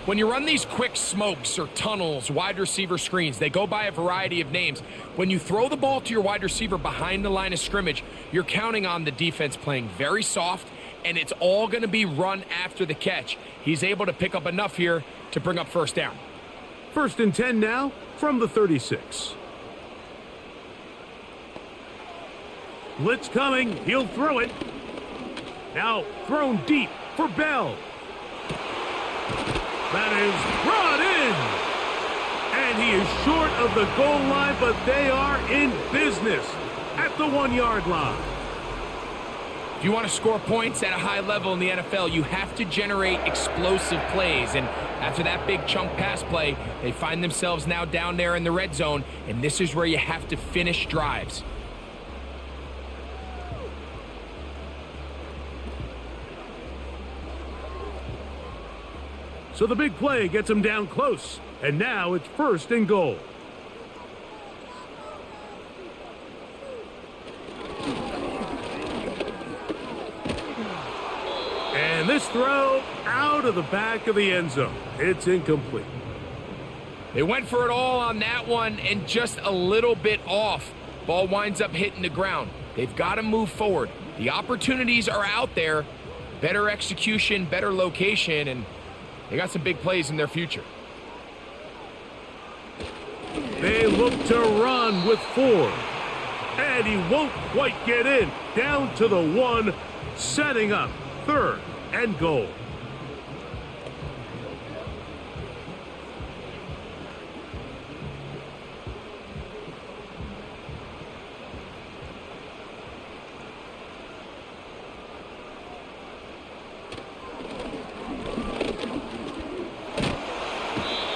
When you run these quick smokes or tunnels, wide receiver screens, they go by a variety of names. When you throw the ball to your wide receiver behind the line of scrimmage, you're counting on the defense playing very soft, and it's all going to be run after the catch. He's able to pick up enough here to bring up 1st down. 1st and 10 now from the 36. Blitz coming. He'll throw it. Now thrown deep for Bell. That is brought in. And he is short of the goal line, but they are in business at the 1-yard line. If you want to score points at a high level in the NFL, you have to generate explosive plays. And after that big chunk pass play, they find themselves now down there in the red zone, and this is where you have to finish drives. So the big play gets him down close, and now it's 1st and goal. And this throw out of the back of the end zone. It's incomplete. They went for it all on that one and just a little bit off. Ball winds up hitting the ground. They've got to move forward. The opportunities are out there. Better execution, better location, and they got some big plays in their future. They look to run with 4. And he won't quite get in. Down to the 1, setting up 3rd and goal.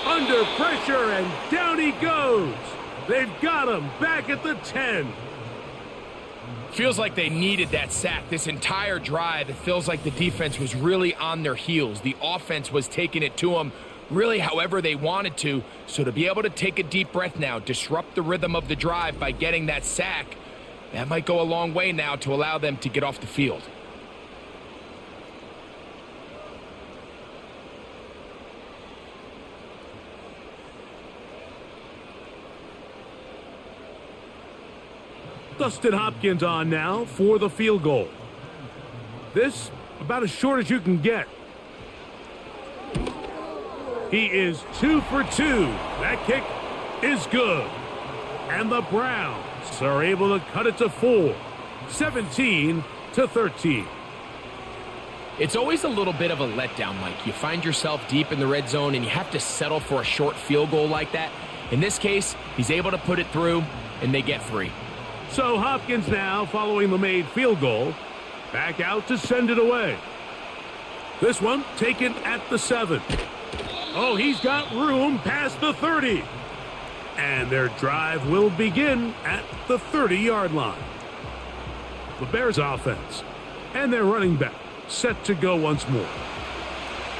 Under pressure, and down he goes. They've got him back at the 10. Feels like they needed that sack this entire drive. It feels like the defense was really on their heels. The offense was taking it to them really however they wanted to. So to be able to take a deep breath now, disrupt the rhythm of the drive by getting that sack, that might go a long way now to allow them to get off the field. Dustin Hopkins on now for the field goal. This about as short as you can get. He is 2 for 2. That kick is good. And the Browns are able to cut it to 4. 17-13. It's always a little bit of a letdown, Mike. You find yourself deep in the red zone and you have to settle for a short field goal like that. In this case, he's able to put it through and they get 3. So Hopkins now, following the made field goal, back out to send it away. This one taken at the 7. Oh, he's got room past the 30. And their drive will begin at the 30-yard line. The Bears offense and their running back set to go once more.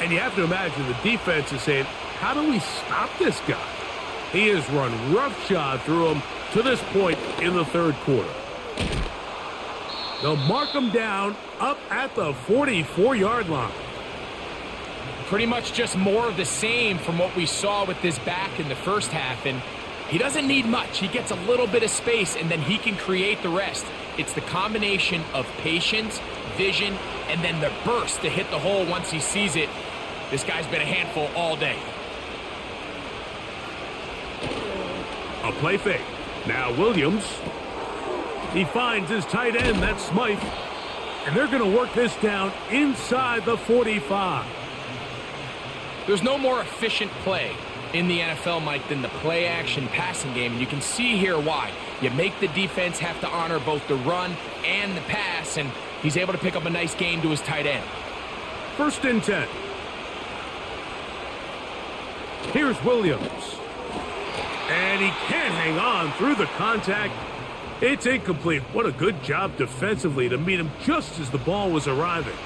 And you have to imagine the defense is saying, how do we stop this guy? He has run roughshod through him to this point in the 3rd quarter. They'll mark him down up at the 44-yard line. Pretty much just more of the same from what we saw with this back in the first half. And he doesn't need much. He gets a little bit of space, and then he can create the rest. It's the combination of patience, vision, and then the burst to hit the hole once he sees it. This guy's been a handful all day. A play fake. Now Williams. He finds his tight end, that's Smythe. And they're going to work this down inside the 45. There's no more efficient play in the NFL, Mike, than the play-action passing game. And you can see here why. You make the defense have to honor both the run and the pass, and he's able to pick up a nice gain to his tight end. 1st and 10. Here's Williams. And he can't hang on through the contact. It's incomplete. What a good job defensively to meet him just as the ball was arriving.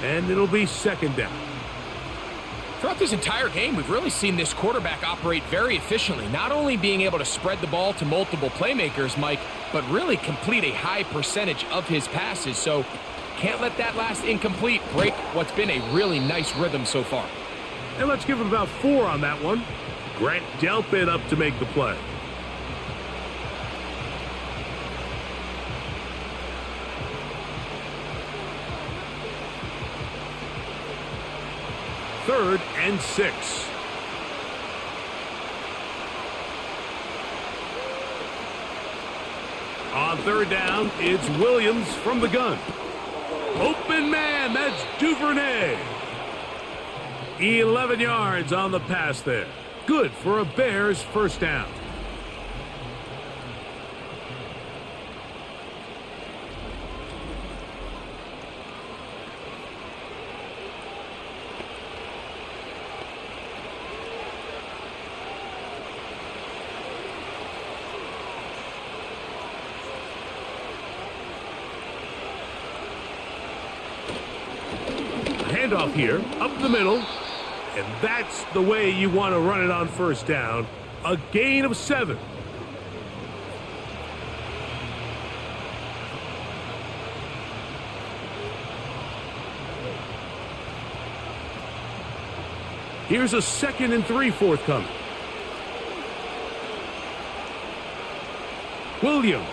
And it'll be 2nd down. Throughout this entire game, we've really seen this quarterback operate very efficiently, not only being able to spread the ball to multiple playmakers, Mike, but really complete a high percentage of his passes. So can't let that last incomplete break what's been a really nice rhythm so far. And let's give him about 4 on that one. Grant Delpit up to make the play. Third and 6. On 3rd down, it's Williams from the gun. Open man, that's Duvernay. 11 yards on the pass there. Good for a Bears 1st down. Handoff here, up the middle. And that's the way you want to run it on 1st down. A gain of 7. Here's a 2nd and 3 forthcoming. Williams.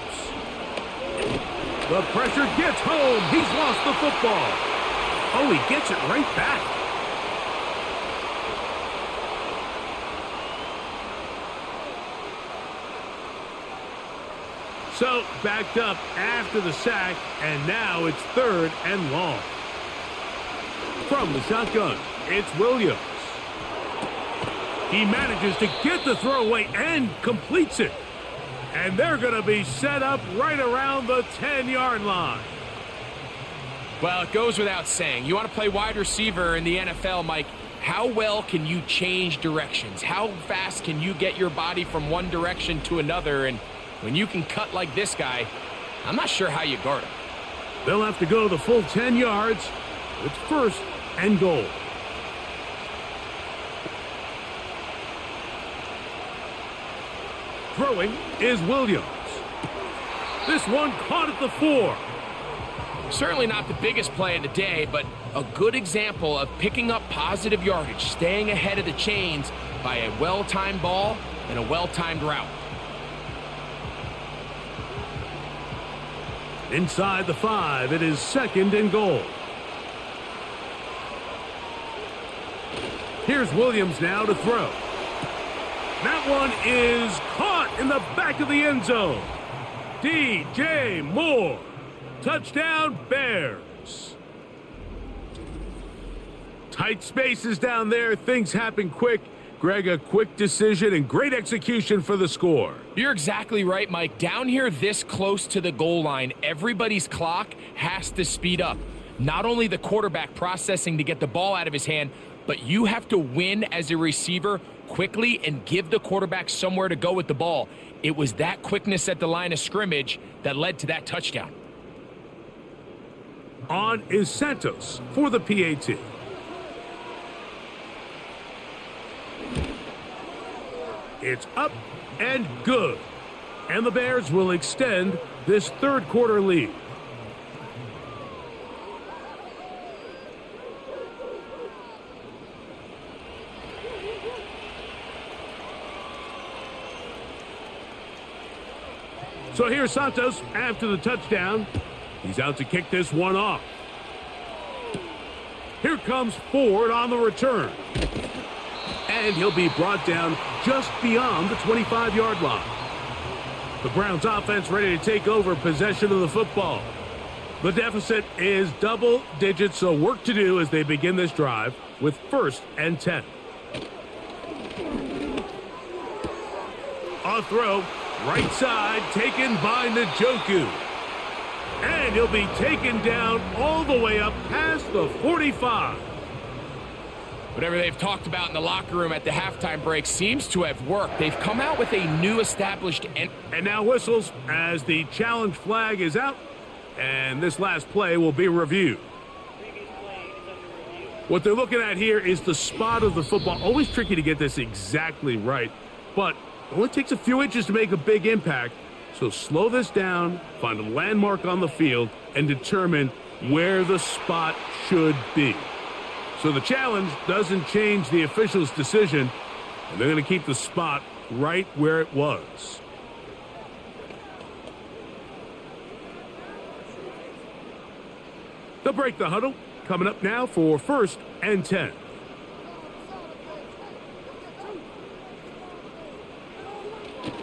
The pressure gets home. He's lost the football. Oh, he gets it right back. So backed up after the sack, and now it's 3rd and long. From the shotgun, it's Williams. He manages to get the throw away and completes it. And they're going to be set up right around the 10-yard line. Well, it goes without saying. You want to play wide receiver in the NFL, Mike. How well can you change directions? How fast can you get your body from one direction to another? And when you can cut like this guy, I'm not sure how you guard him. They'll have to go the full 10 yards. It's 1st and goal. Throwing is Williams. This one caught at the 4. Certainly not the biggest play of the day, but a good example of picking up positive yardage, staying ahead of the chains by a well-timed ball and a well-timed route. Inside the 5, it is 2nd and goal. Here's Williams now to throw. That one is caught in the back of the end zone. DJ Moore. Touchdown, Bears. Tight spaces down there. Things happen quick. Greg, a quick decision and great execution for the score. You're exactly right, Mike. Down here this close to the goal line, everybody's clock has to speed up. Not only the quarterback processing to get the ball out of his hand, but you have to win as a receiver quickly and give the quarterback somewhere to go with the ball. It was that quickness at the line of scrimmage that led to that touchdown. On is Santos for the PAT. It's up and good. And the Bears will extend this 3rd quarter lead. So here's Santos after the touchdown. He's out to kick this one off. Here comes Ford on the return. And he'll be brought down just beyond the 25-yard line. The Browns offense ready to take over possession of the football. The deficit is double digits, so work to do as they begin this drive with 1st and 10. A throw, right side, taken by Njoku. And he'll be taken down all the way up past the 45. Whatever they've talked about in the locker room at the halftime break seems to have worked. They've come out with a new established... And now whistles as the challenge flag is out. And this last play will be reviewed. What they're looking at here is the spot of the football. Always tricky to get this exactly right. But it only takes a few inches to make a big impact. So slow this down, find a landmark on the field, and determine where the spot should be. So the challenge doesn't change the official's decision, and they're going to keep the spot right where it was. They'll break the huddle. Coming up now for 1st and 10.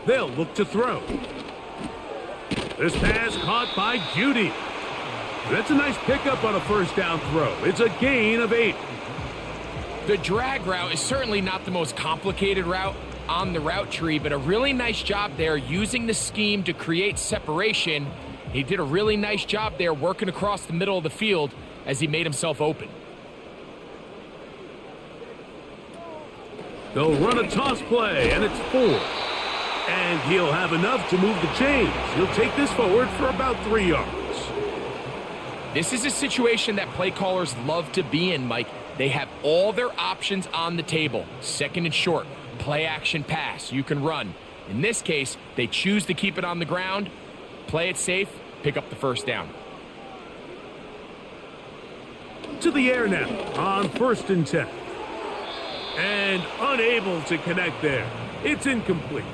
They'll look to throw. This pass caught by Judy. That's a nice pickup on a 1st down throw. It's a gain of 8. The drag route is certainly not the most complicated route on the route tree, but a really nice job there using the scheme to create separation. He did a really nice job there working across the middle of the field as he made himself open. They'll run a toss play, and it's 4. And he'll have enough to move the chains. He'll take this forward for about 3 yards. This is a situation that play callers love to be in, Mike. They have all their options on the table. 2nd and short, play action pass, you can run. In this case, they choose to keep it on the ground, play it safe, pick up the 1st down. To the air now on 1st and 10. And unable to connect there. It's incomplete.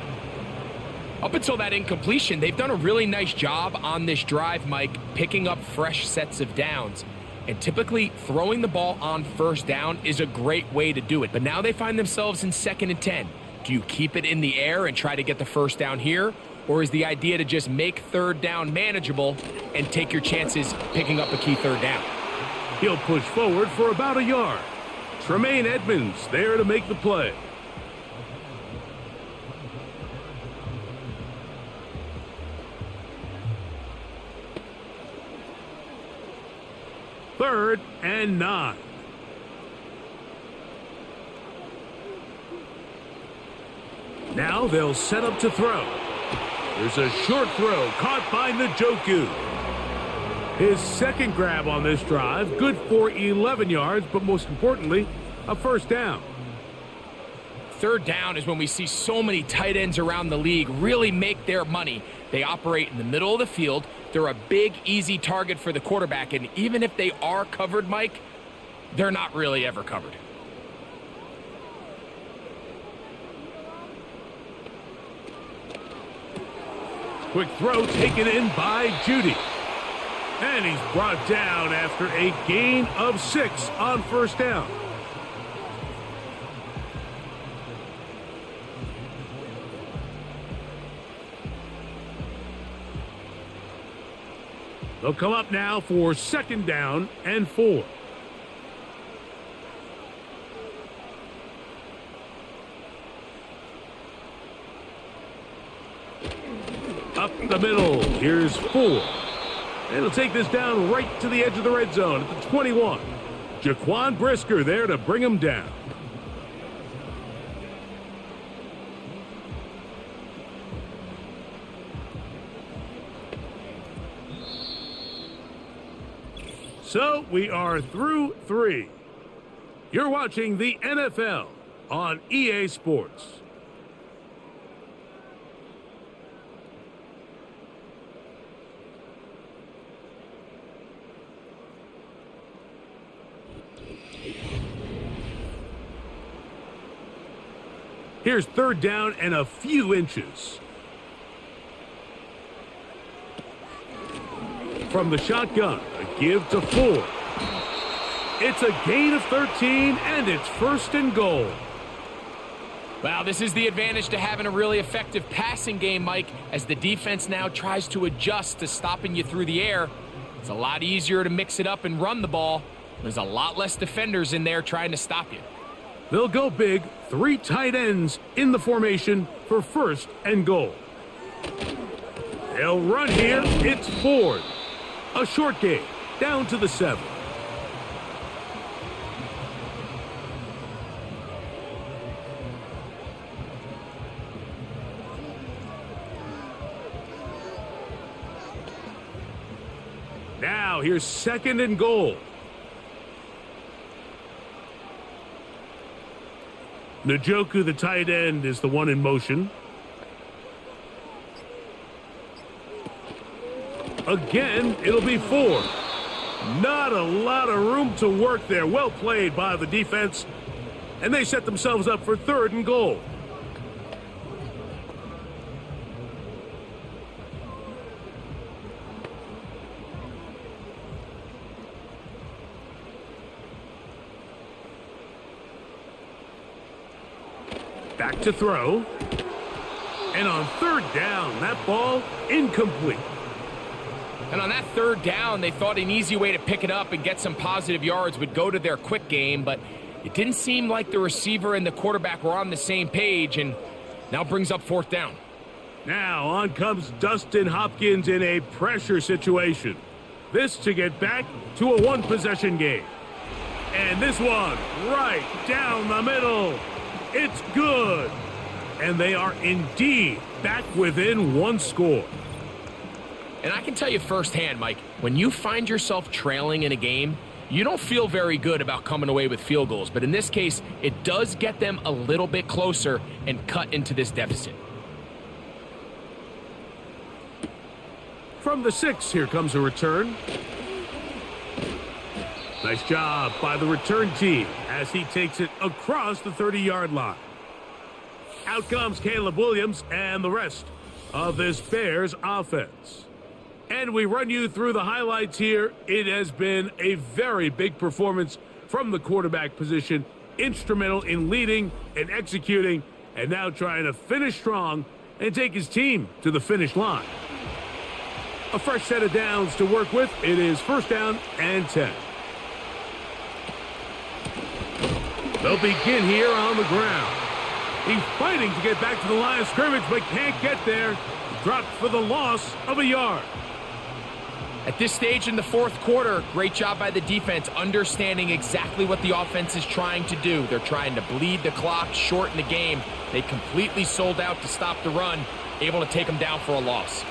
Up until that incompletion, they've done a really nice job on this drive, Mike, picking up fresh sets of downs. And typically, throwing the ball on 1st down is a great way to do it. But now they find themselves in 2nd and 10. Do you keep it in the air and try to get the 1st down here? or is the idea to just make third down manageable and take your chances picking up a key third down? He'll push forward for about a yard. Tremaine Edmonds there to make the play. Third and 9. Now they'll set up to throw. There's a short throw caught by Njoku. His second grab on this drive, good for 11 yards, but most importantly, a first down. Third down is when we see so many tight ends around the league really make their money. They operate in the middle of the field. They're a big, easy target for the quarterback, and even if they are covered, Mike, they're not really ever covered. Quick throw taken in by Jeanty. And he's brought down after a gain of 6 on first down. They'll come up now for second down and 4. Up the middle, here's 4. And he'll take this down right to the edge of the red zone at the 21. Jaquan Brisker there to bring him down. So we are through 3. You're watching the NFL on EA Sports. Here's third down and a few inches. From the shotgun, a give to 4. It's a gain of 13, and it's first and goal. Wow, this is the advantage to having a really effective passing game, Mike, as the defense now tries to adjust to stopping you through the air. It's a lot easier to mix it up and run the ball. There's a lot less defenders in there trying to stop you. They'll go big, 3 tight ends in the formation for first and goal. They'll run here, it's Ford. A short gain, down to the 7. Now here's second and goal. Njoku, the tight end, is the one in motion. Again, it'll be 4. Not a lot of room to work there. Well played by the defense. And they set themselves up for third and goal. Back to throw. And on third down, that ball incomplete. And on that third down, they thought an easy way to pick it up and get some positive yards would go to their quick game, but it didn't seem like the receiver and the quarterback were on the same page, and now brings up fourth down. Now on comes Dustin Hopkins in a pressure situation. This to get back to a one-possession game. And this one right down the middle. It's good. And they are indeed back within 1 score. And I can tell you firsthand, Mike, when you find yourself trailing in a game, you don't feel very good about coming away with field goals. But in this case, it does get them a little bit closer and cut into this deficit. From the 6, here comes a return. Nice job by the return team as he takes it across the 30-yard line. Out comes Caleb Williams and the rest of this Bears offense. And we run you through the highlights here. It has been a very big performance from the quarterback position, instrumental in leading and executing, and now trying to finish strong and take his team to the finish line. A fresh set of downs to work with. It is first down and 10. They'll begin here on the ground. He's fighting to get back to the line of scrimmage, but can't get there. Dropped for the loss of a yard. At this stage in the fourth quarter, great job by the defense understanding exactly what the offense is trying to do. They're trying to bleed the clock, shorten the game. They completely sold out to stop the run, able to take them down for a loss.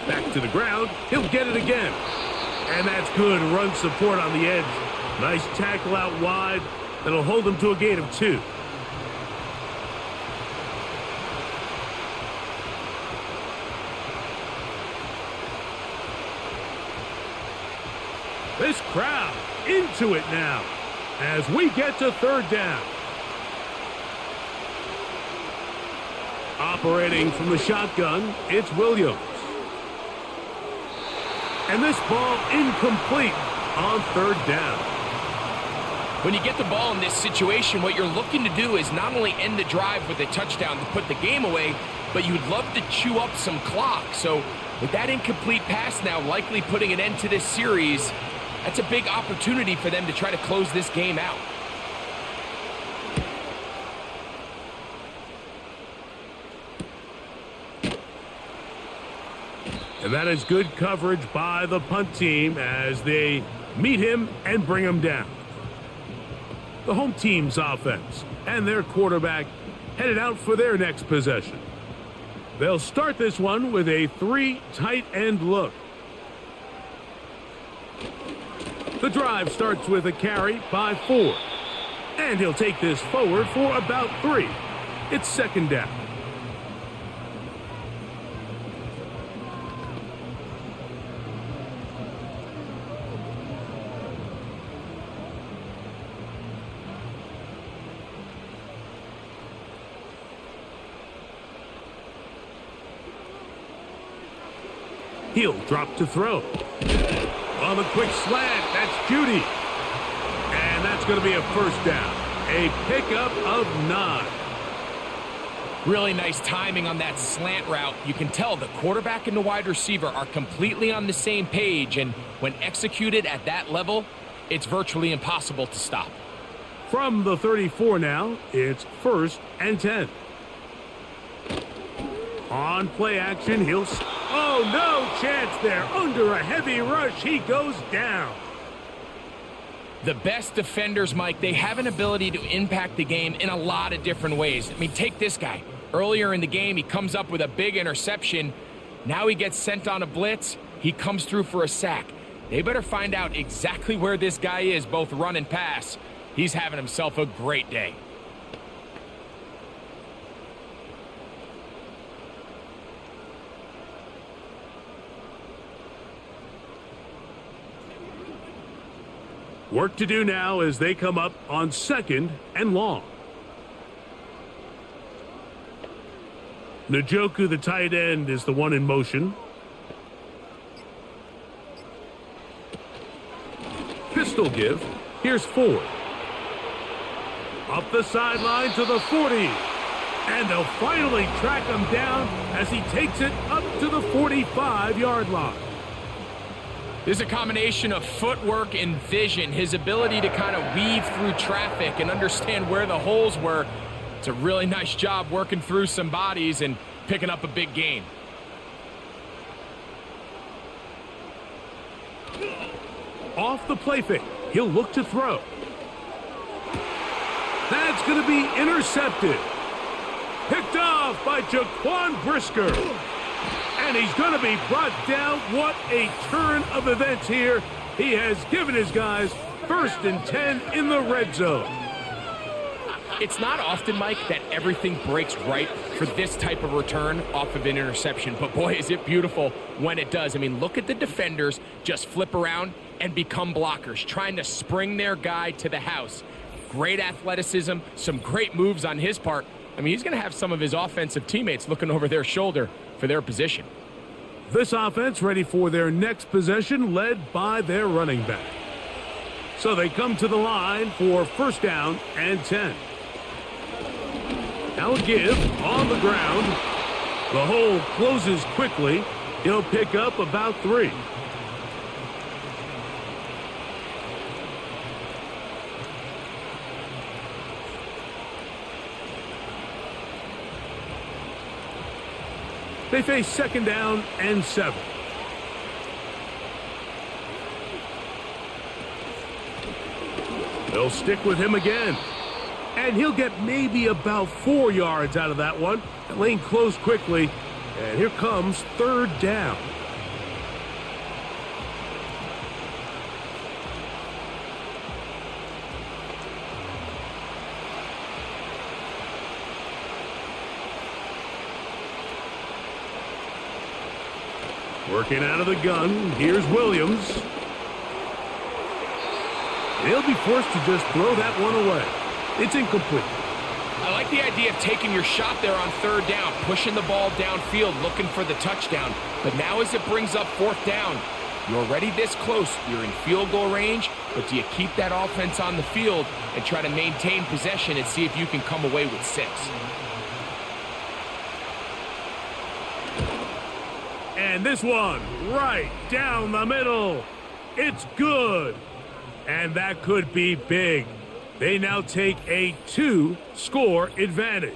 Back to the ground. He'll get it again. And that's good run support on the edge. Nice tackle out wide. That'll hold him to a gain of 2. This crowd into it now as we get to third down. Operating from the shotgun, it's Williams. And this ball incomplete on third down. When you get the ball in this situation, what you're looking to do is not only end the drive with a touchdown to put the game away, but you'd love to chew up some clock. So with that incomplete pass now likely putting an end to this series, that's a big opportunity for them to try to close this game out. And that is good coverage by the punt team as they meet him and bring him down. The home team's offense and their quarterback headed out for their next possession. They'll start this one with a 3 tight end look. The drive starts with a carry by 4. And he'll take this forward for about 3. It's second down. He'll drop to throw. On the quick slant, that's Judy. And that's going to be a first down. A pickup of 9. Really nice timing on that slant route. You can tell the quarterback and the wide receiver are completely on the same page, and when executed at that level, it's virtually impossible to stop. From the 34 now, it's first and 10. On play action, he'll... Oh, no chance there. Under a heavy rush, he goes down. The best defenders, Mike, they have an ability to impact the game in a lot of different ways. I mean, take this guy. Earlier in the game, he comes up with a big interception. Now he gets sent on a blitz. He comes through for a sack. They better find out exactly where this guy is, both run and pass. He's having himself a great day. Work to do now as they come up on second and long. Njoku, the tight end, is the one in motion. Pistol give. Here's Ford. Up the sideline to the 40. And they'll finally track him down as he takes it up to the 45-yard line. There's a combination of footwork and vision, his ability to kind of weave through traffic and understand where the holes were. It's a really nice job working through some bodies and picking up a big gain. Off the play fake, he'll look to throw. That's going to be intercepted. Picked off by Jaquan Brisker. And he's going to be brought down. What a turn of events here. He has given his guys first and 10 in the red zone. It's not often, Mike, that everything breaks right for this type of return off of an interception. But boy, is it beautiful when it does. I mean, look at the defenders just flip around and become blockers, trying to spring their guy to the house. Great athleticism, some great moves on his part. I mean, he's going to have some of his offensive teammates looking over their shoulder for their position. This offense ready for their next possession, led by their running back. So they come to the line for first down and 10. Now a give on the ground. The hole closes quickly. He'll pick up about 3. They face 2nd down and 7. They'll stick with him again. And he'll get maybe about 4 yards out of that one. The lane closed quickly. And here comes 3rd down. Working out of the gun, here's Williams. He'll be forced to just throw that one away. It's incomplete. I like the idea of taking your shot there on 3rd down, pushing the ball downfield, looking for the touchdown. But now as it brings up 4th down, you're already this close. You're in field goal range, but do you keep that offense on the field and try to maintain possession and see if you can come away with 6? And this one, right down the middle. It's good. And that could be big. They now take a 2-score advantage.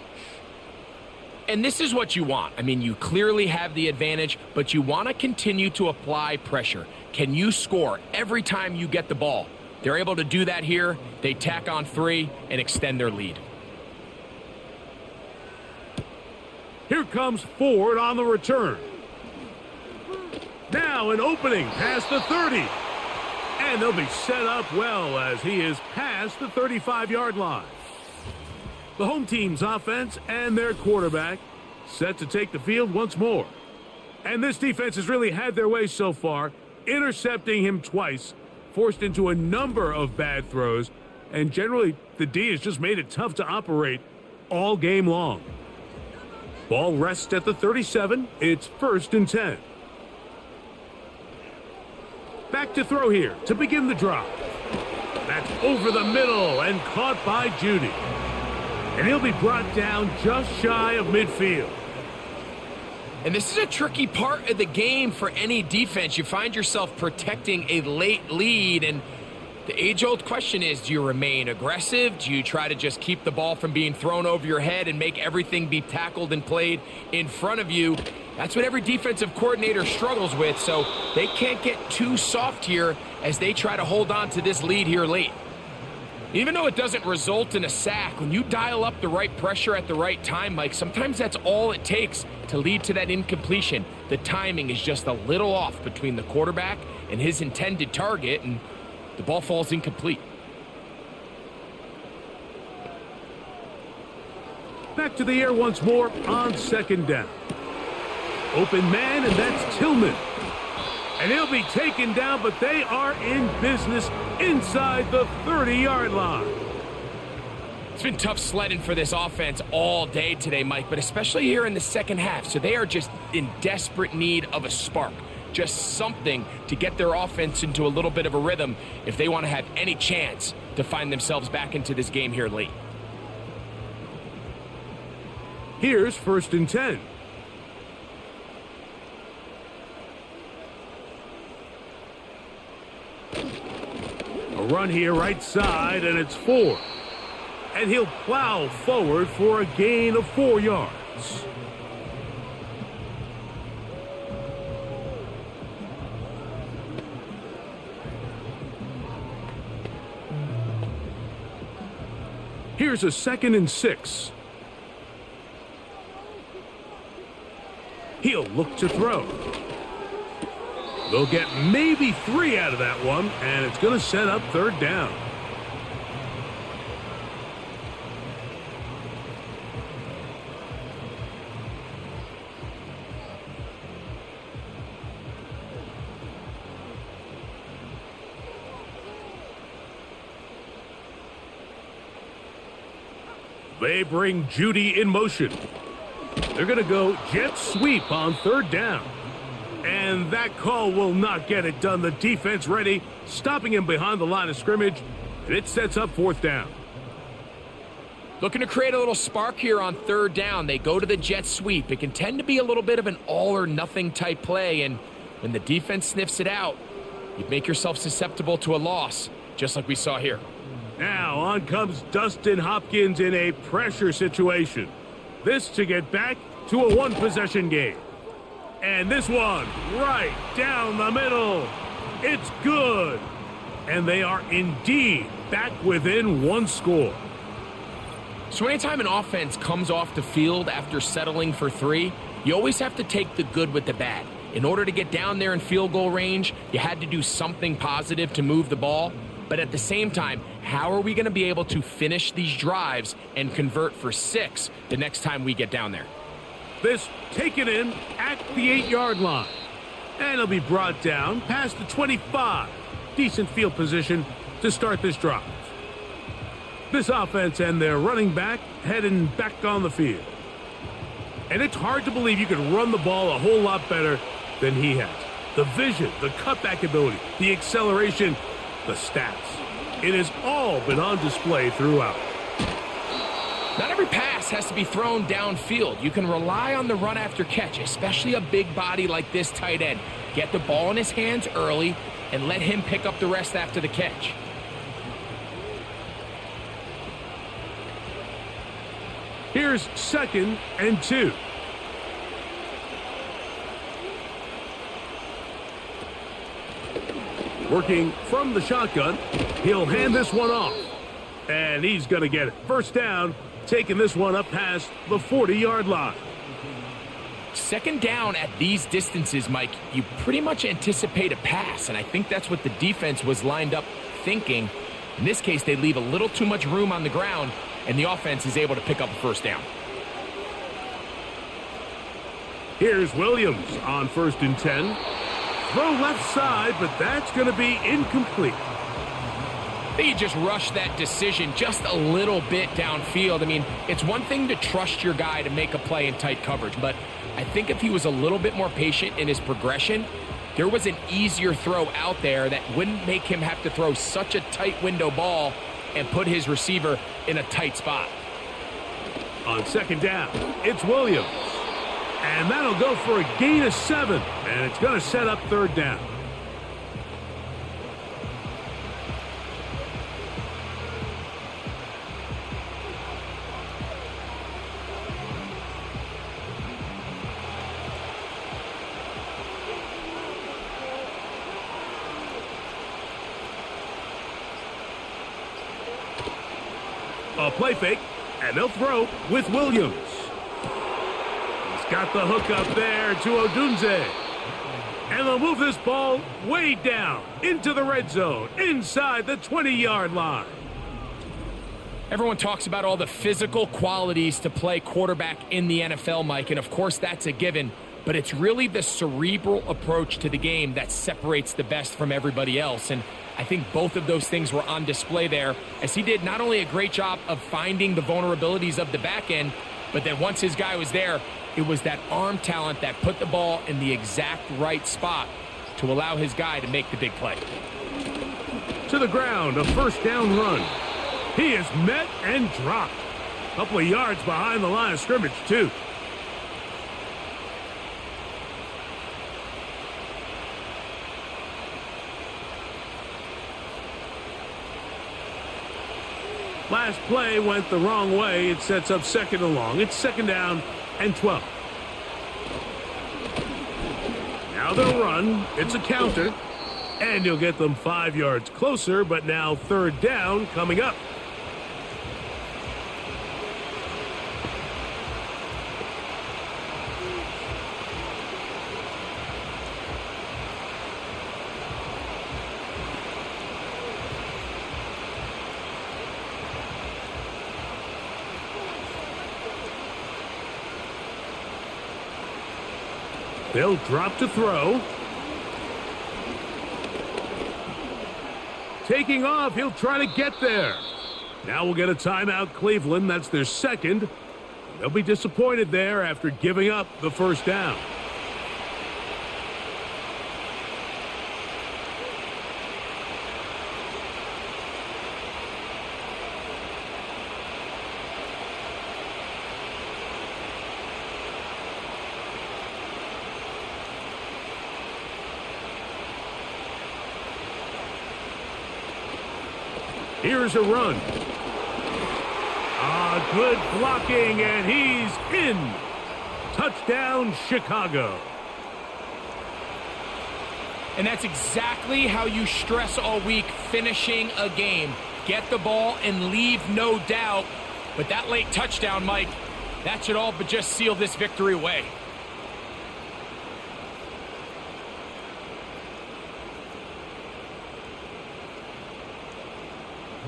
And this is what you want. I mean, you clearly have the advantage, but you want to continue to apply pressure. Can you score every time you get the ball? They're able to do that here. They tack on 3 and extend their lead. Here comes Ford on the return. Now an opening past the 30. And they'll be set up well as he is past the 35-yard line. The home team's offense and their quarterback set to take the field once more. And this defense has really had their way so far, intercepting him twice, forced into a number of bad throws, and generally the D has just made it tough to operate all game long. Ball rests at the 37. It's 1st and 10. Back to throw here to begin the drive. That's over the middle and caught by Jeanty. And he'll be brought down just shy of midfield. And this is a tricky part of the game for any defense. You find yourself protecting a late lead, and the age-old question is, do you remain aggressive? Do you try to just keep the ball from being thrown over your head and make everything be tackled and played in front of you? That's what every defensive coordinator struggles with, so they can't get too soft here as they try to hold on to this lead here late. Even though it doesn't result in a sack, when you dial up the right pressure at the right time, Mike, sometimes that's all it takes to lead to that incompletion. The timing is just a little off between the quarterback and his intended target, and the ball falls incomplete. Back to the air once more on 2nd down. Open man, and that's Tillman. And he'll be taken down, but they are in business inside the 30-yard line. It's been tough sledding for this offense all day today, Mike, but especially here in the second half. So they are just in desperate need of a spark, just something to get their offense into a little bit of a rhythm if they want to have any chance to find themselves back into this game here late. Here's 1st and 10. A run here right side, and it's 4. And he'll plow forward for a gain of 4 yards. Here's a 2nd and 6. He'll look to throw. They'll get maybe 3 out of that one, and it's going to set up 3rd down. They bring Jeanty in motion. They're going to go jet sweep on 3rd down. And that call will not get it done. The defense ready, stopping him behind the line of scrimmage. And it sets up 4th down. Looking to create a little spark here on third down. They go to the jet sweep. It can tend to be a little bit of an all-or-nothing type play, and when the defense sniffs it out, you make yourself susceptible to a loss, just like we saw here. Now on comes Dustin Hopkins in a pressure situation. This to get back to a one-possession game. And this one right down the middle. It's good. And they are indeed back within one score. So anytime an offense comes off the field after settling for 3, you always have to take the good with the bad. In order to get down there in field goal range, you had to do something positive to move the ball. But at the same time, how are we going to be able to finish these drives and convert for 6 the next time we get down there? This taken in at the 8-yard line. And it'll be brought down past the 25. Decent field position to start this drive. This offense and their running back heading back on the field. And it's hard to believe you can run the ball a whole lot better than he has. The vision, the cutback ability, the acceleration, the stats. It has all been on display throughout. Not every pass has to be thrown downfield. You can rely on the run after catch, especially a big body like this tight end. Get the ball in his hands early and let him pick up the rest after the catch. Here's 2nd and 2. Working from the shotgun, he'll hand this one off. And he's going to get it. First down, taking this one up past the 40-yard line. Second down at these distances, Mike, you pretty much anticipate a pass, and I think that's what the defense was lined up thinking. In this case, they leave a little too much room on the ground, and the offense is able to pick up a first down. Here's Williams on 1st and 10. Throw left side, but that's going to be incomplete. They just rushed that decision just a little bit downfield. I mean, it's one thing to trust your guy to make a play in tight coverage, but I think if he was a little bit more patient in his progression, there was an easier throw out there that wouldn't make him have to throw such a tight window ball and put his receiver in a tight spot. On 2nd down, it's Williams. And that'll go for a gain of 7. And it's going to set up 3rd down. A play fake, and they'll throw with Williams. He's got the hook up there to Odunze. And they'll move this ball way down into the red zone, inside the 20-yard line. Everyone talks about all the physical qualities to play quarterback in the NFL, Mike, and of course that's a given, but it's really the cerebral approach to the game that separates the best from everybody else, and I think both of those things were on display there, as he did not only a great job of finding the vulnerabilities of the back end, but then once his guy was there, it was that arm talent that put the ball in the exact right spot to allow his guy to make the big play. To the ground, a first down run. He is met and dropped. A couple of yards behind the line of scrimmage, too. Last play went the wrong way. It sets up 2nd and long. It's 2nd down and 12. Now they'll run. It's a counter. And you'll get them 5 yards closer, but now 3rd down coming up. They'll drop to throw. Taking off, he'll try to get there. Now we'll get a timeout, Cleveland. That's their 2nd. They'll be disappointed there after giving up the first down. Here's a run. Good blocking, and he's in. Touchdown, Chicago. And that's exactly how you stress all week finishing a game. Get the ball and leave no doubt. But that late touchdown, Mike, that should all but just seal this victory away.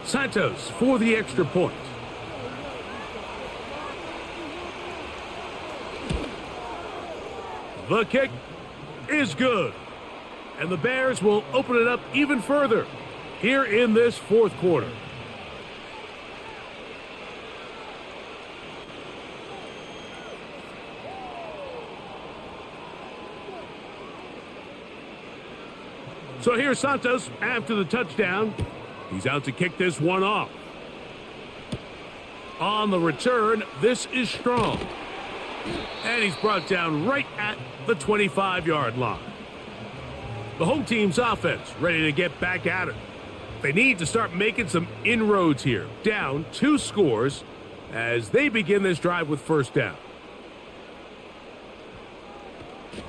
Santos for the extra point. The kick is good. And the Bears will open it up even further here in this fourth quarter. So here's Santos after the touchdown. He's out to kick this one off. On the return, this is strong. And he's brought down right at the 25-yard line. The home team's offense ready to get back at it. They need to start making some inroads here. Down 2 scores as they begin this drive with first down.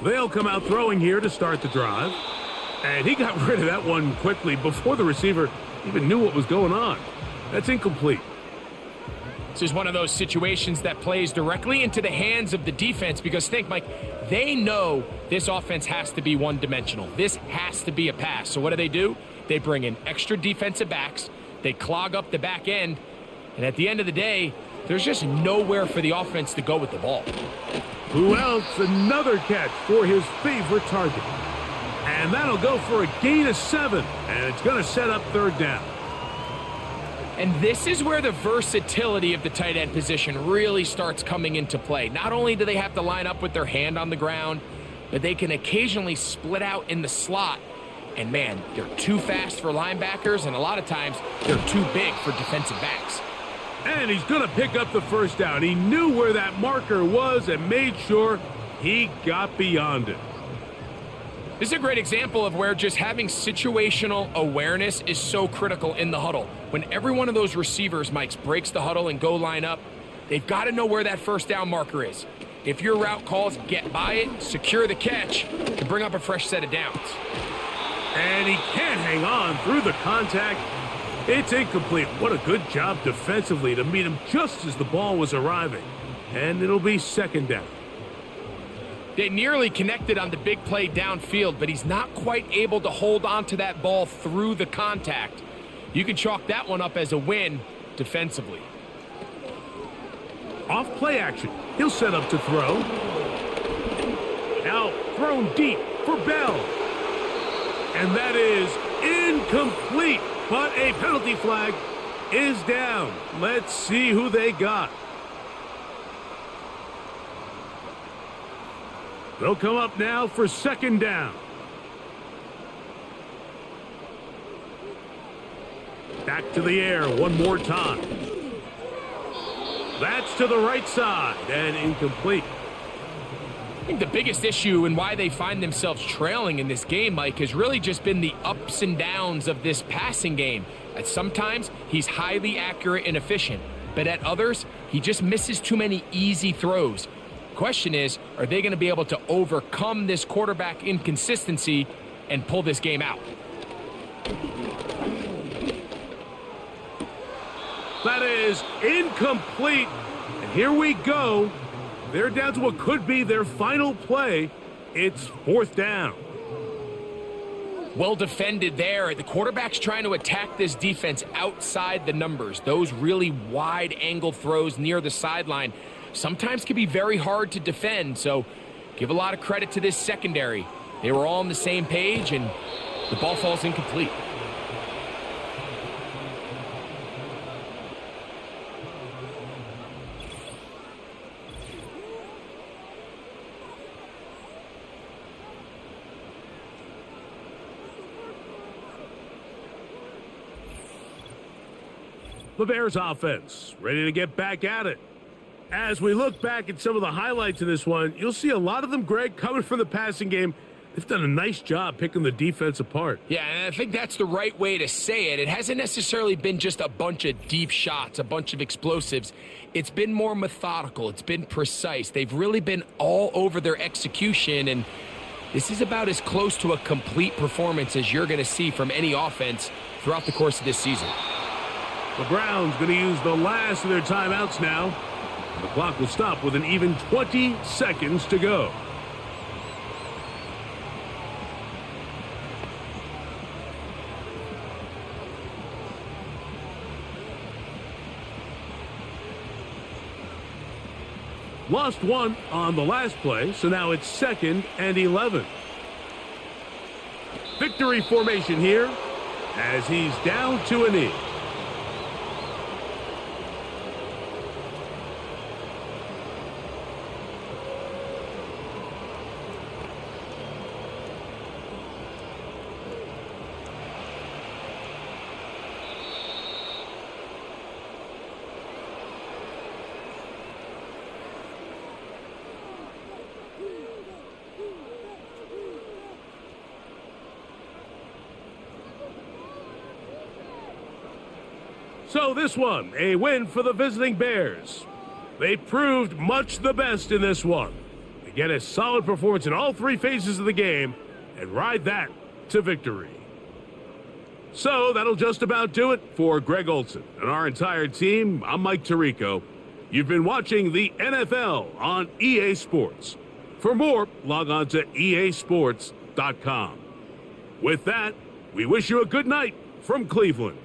They'll come out throwing here to start the drive. And he got rid of that one quickly before the receiver even knew what was going on. That's incomplete. This is one of those situations that plays directly into the hands of the defense because think, Mike, they know this offense has to be one-dimensional. This has to be a pass. So what do? They bring in extra defensive backs. They clog up the back end. And at the end of the day, there's just nowhere for the offense to go with the ball. Who else? Another catch for his favorite target. And that'll go for a gain of 7. And it's going to set up third down. And this is where the versatility of the tight end position really starts coming into play. Not only do they have to line up with their hand on the ground, but they can occasionally split out in the slot. And man, they're too fast for linebackers, and a lot of times they're too big for defensive backs. And he's going to pick up the first down. He knew where that marker was and made sure he got beyond it. This is a great example of where just having situational awareness is so critical in the huddle. When every one of those receivers, Mike, breaks the huddle and go line up, they've got to know where that first down marker is. If your route calls, get by it, secure the catch, and bring up a fresh set of downs. And he can't hang on through the contact. It's incomplete. What a good job defensively to meet him just as the ball was arriving. And it'll be second down. They nearly connected on the big play downfield, but he's not quite able to hold on to that ball through the contact. You can chalk that one up as a win defensively. Off play action. He'll set up to throw. Now thrown deep for Bell. And that is incomplete, but a penalty flag is down. Let's see who they got. They'll come up now for second down. Back to the air one more time. That's to the right side and incomplete. I think the biggest issue and why they find themselves trailing in this game, Mike, has really just been the ups and downs of this passing game. At sometimes, he's highly accurate and efficient, but at others, he just misses too many easy throws. Question is, are they going to be able to overcome this quarterback inconsistency and pull this game out? That is incomplete. And here we go. They're down to what could be their final play. It's fourth down. Well defended there. The quarterback's trying to attack this defense outside the numbers. Those really wide angle throws near the sideline sometimes can be very hard to defend, so give a lot of credit to this secondary. They were all on the same page, and the ball falls incomplete. The Bears offense ready to get back at it. As we look back at some of the highlights of this one, you'll see a lot of them, Greg, coming from the passing game. They've done a nice job picking the defense apart. Yeah, and I think that's the right way to say it. It hasn't necessarily been just a bunch of deep shots, a bunch of explosives. It's been more methodical. It's been precise. They've really been all over their execution, and this is about as close to a complete performance as you're going to see from any offense throughout the course of this season. The Browns going to use the last of their timeouts now. The clock will stop with an even 20 seconds to go. Lost one on the last play, so now it's 2nd and 11. Victory formation here as he's down to a knee. So this one, a win for the visiting Bears. They proved much the best in this one. They get a solid performance in all 3 phases of the game and ride that to victory. So that'll just about do it for Greg Olson and our entire team. I'm Mike Tirico. You've been watching the NFL on EA Sports. For more, log on to easports.com. With that, we wish you a good night from Cleveland.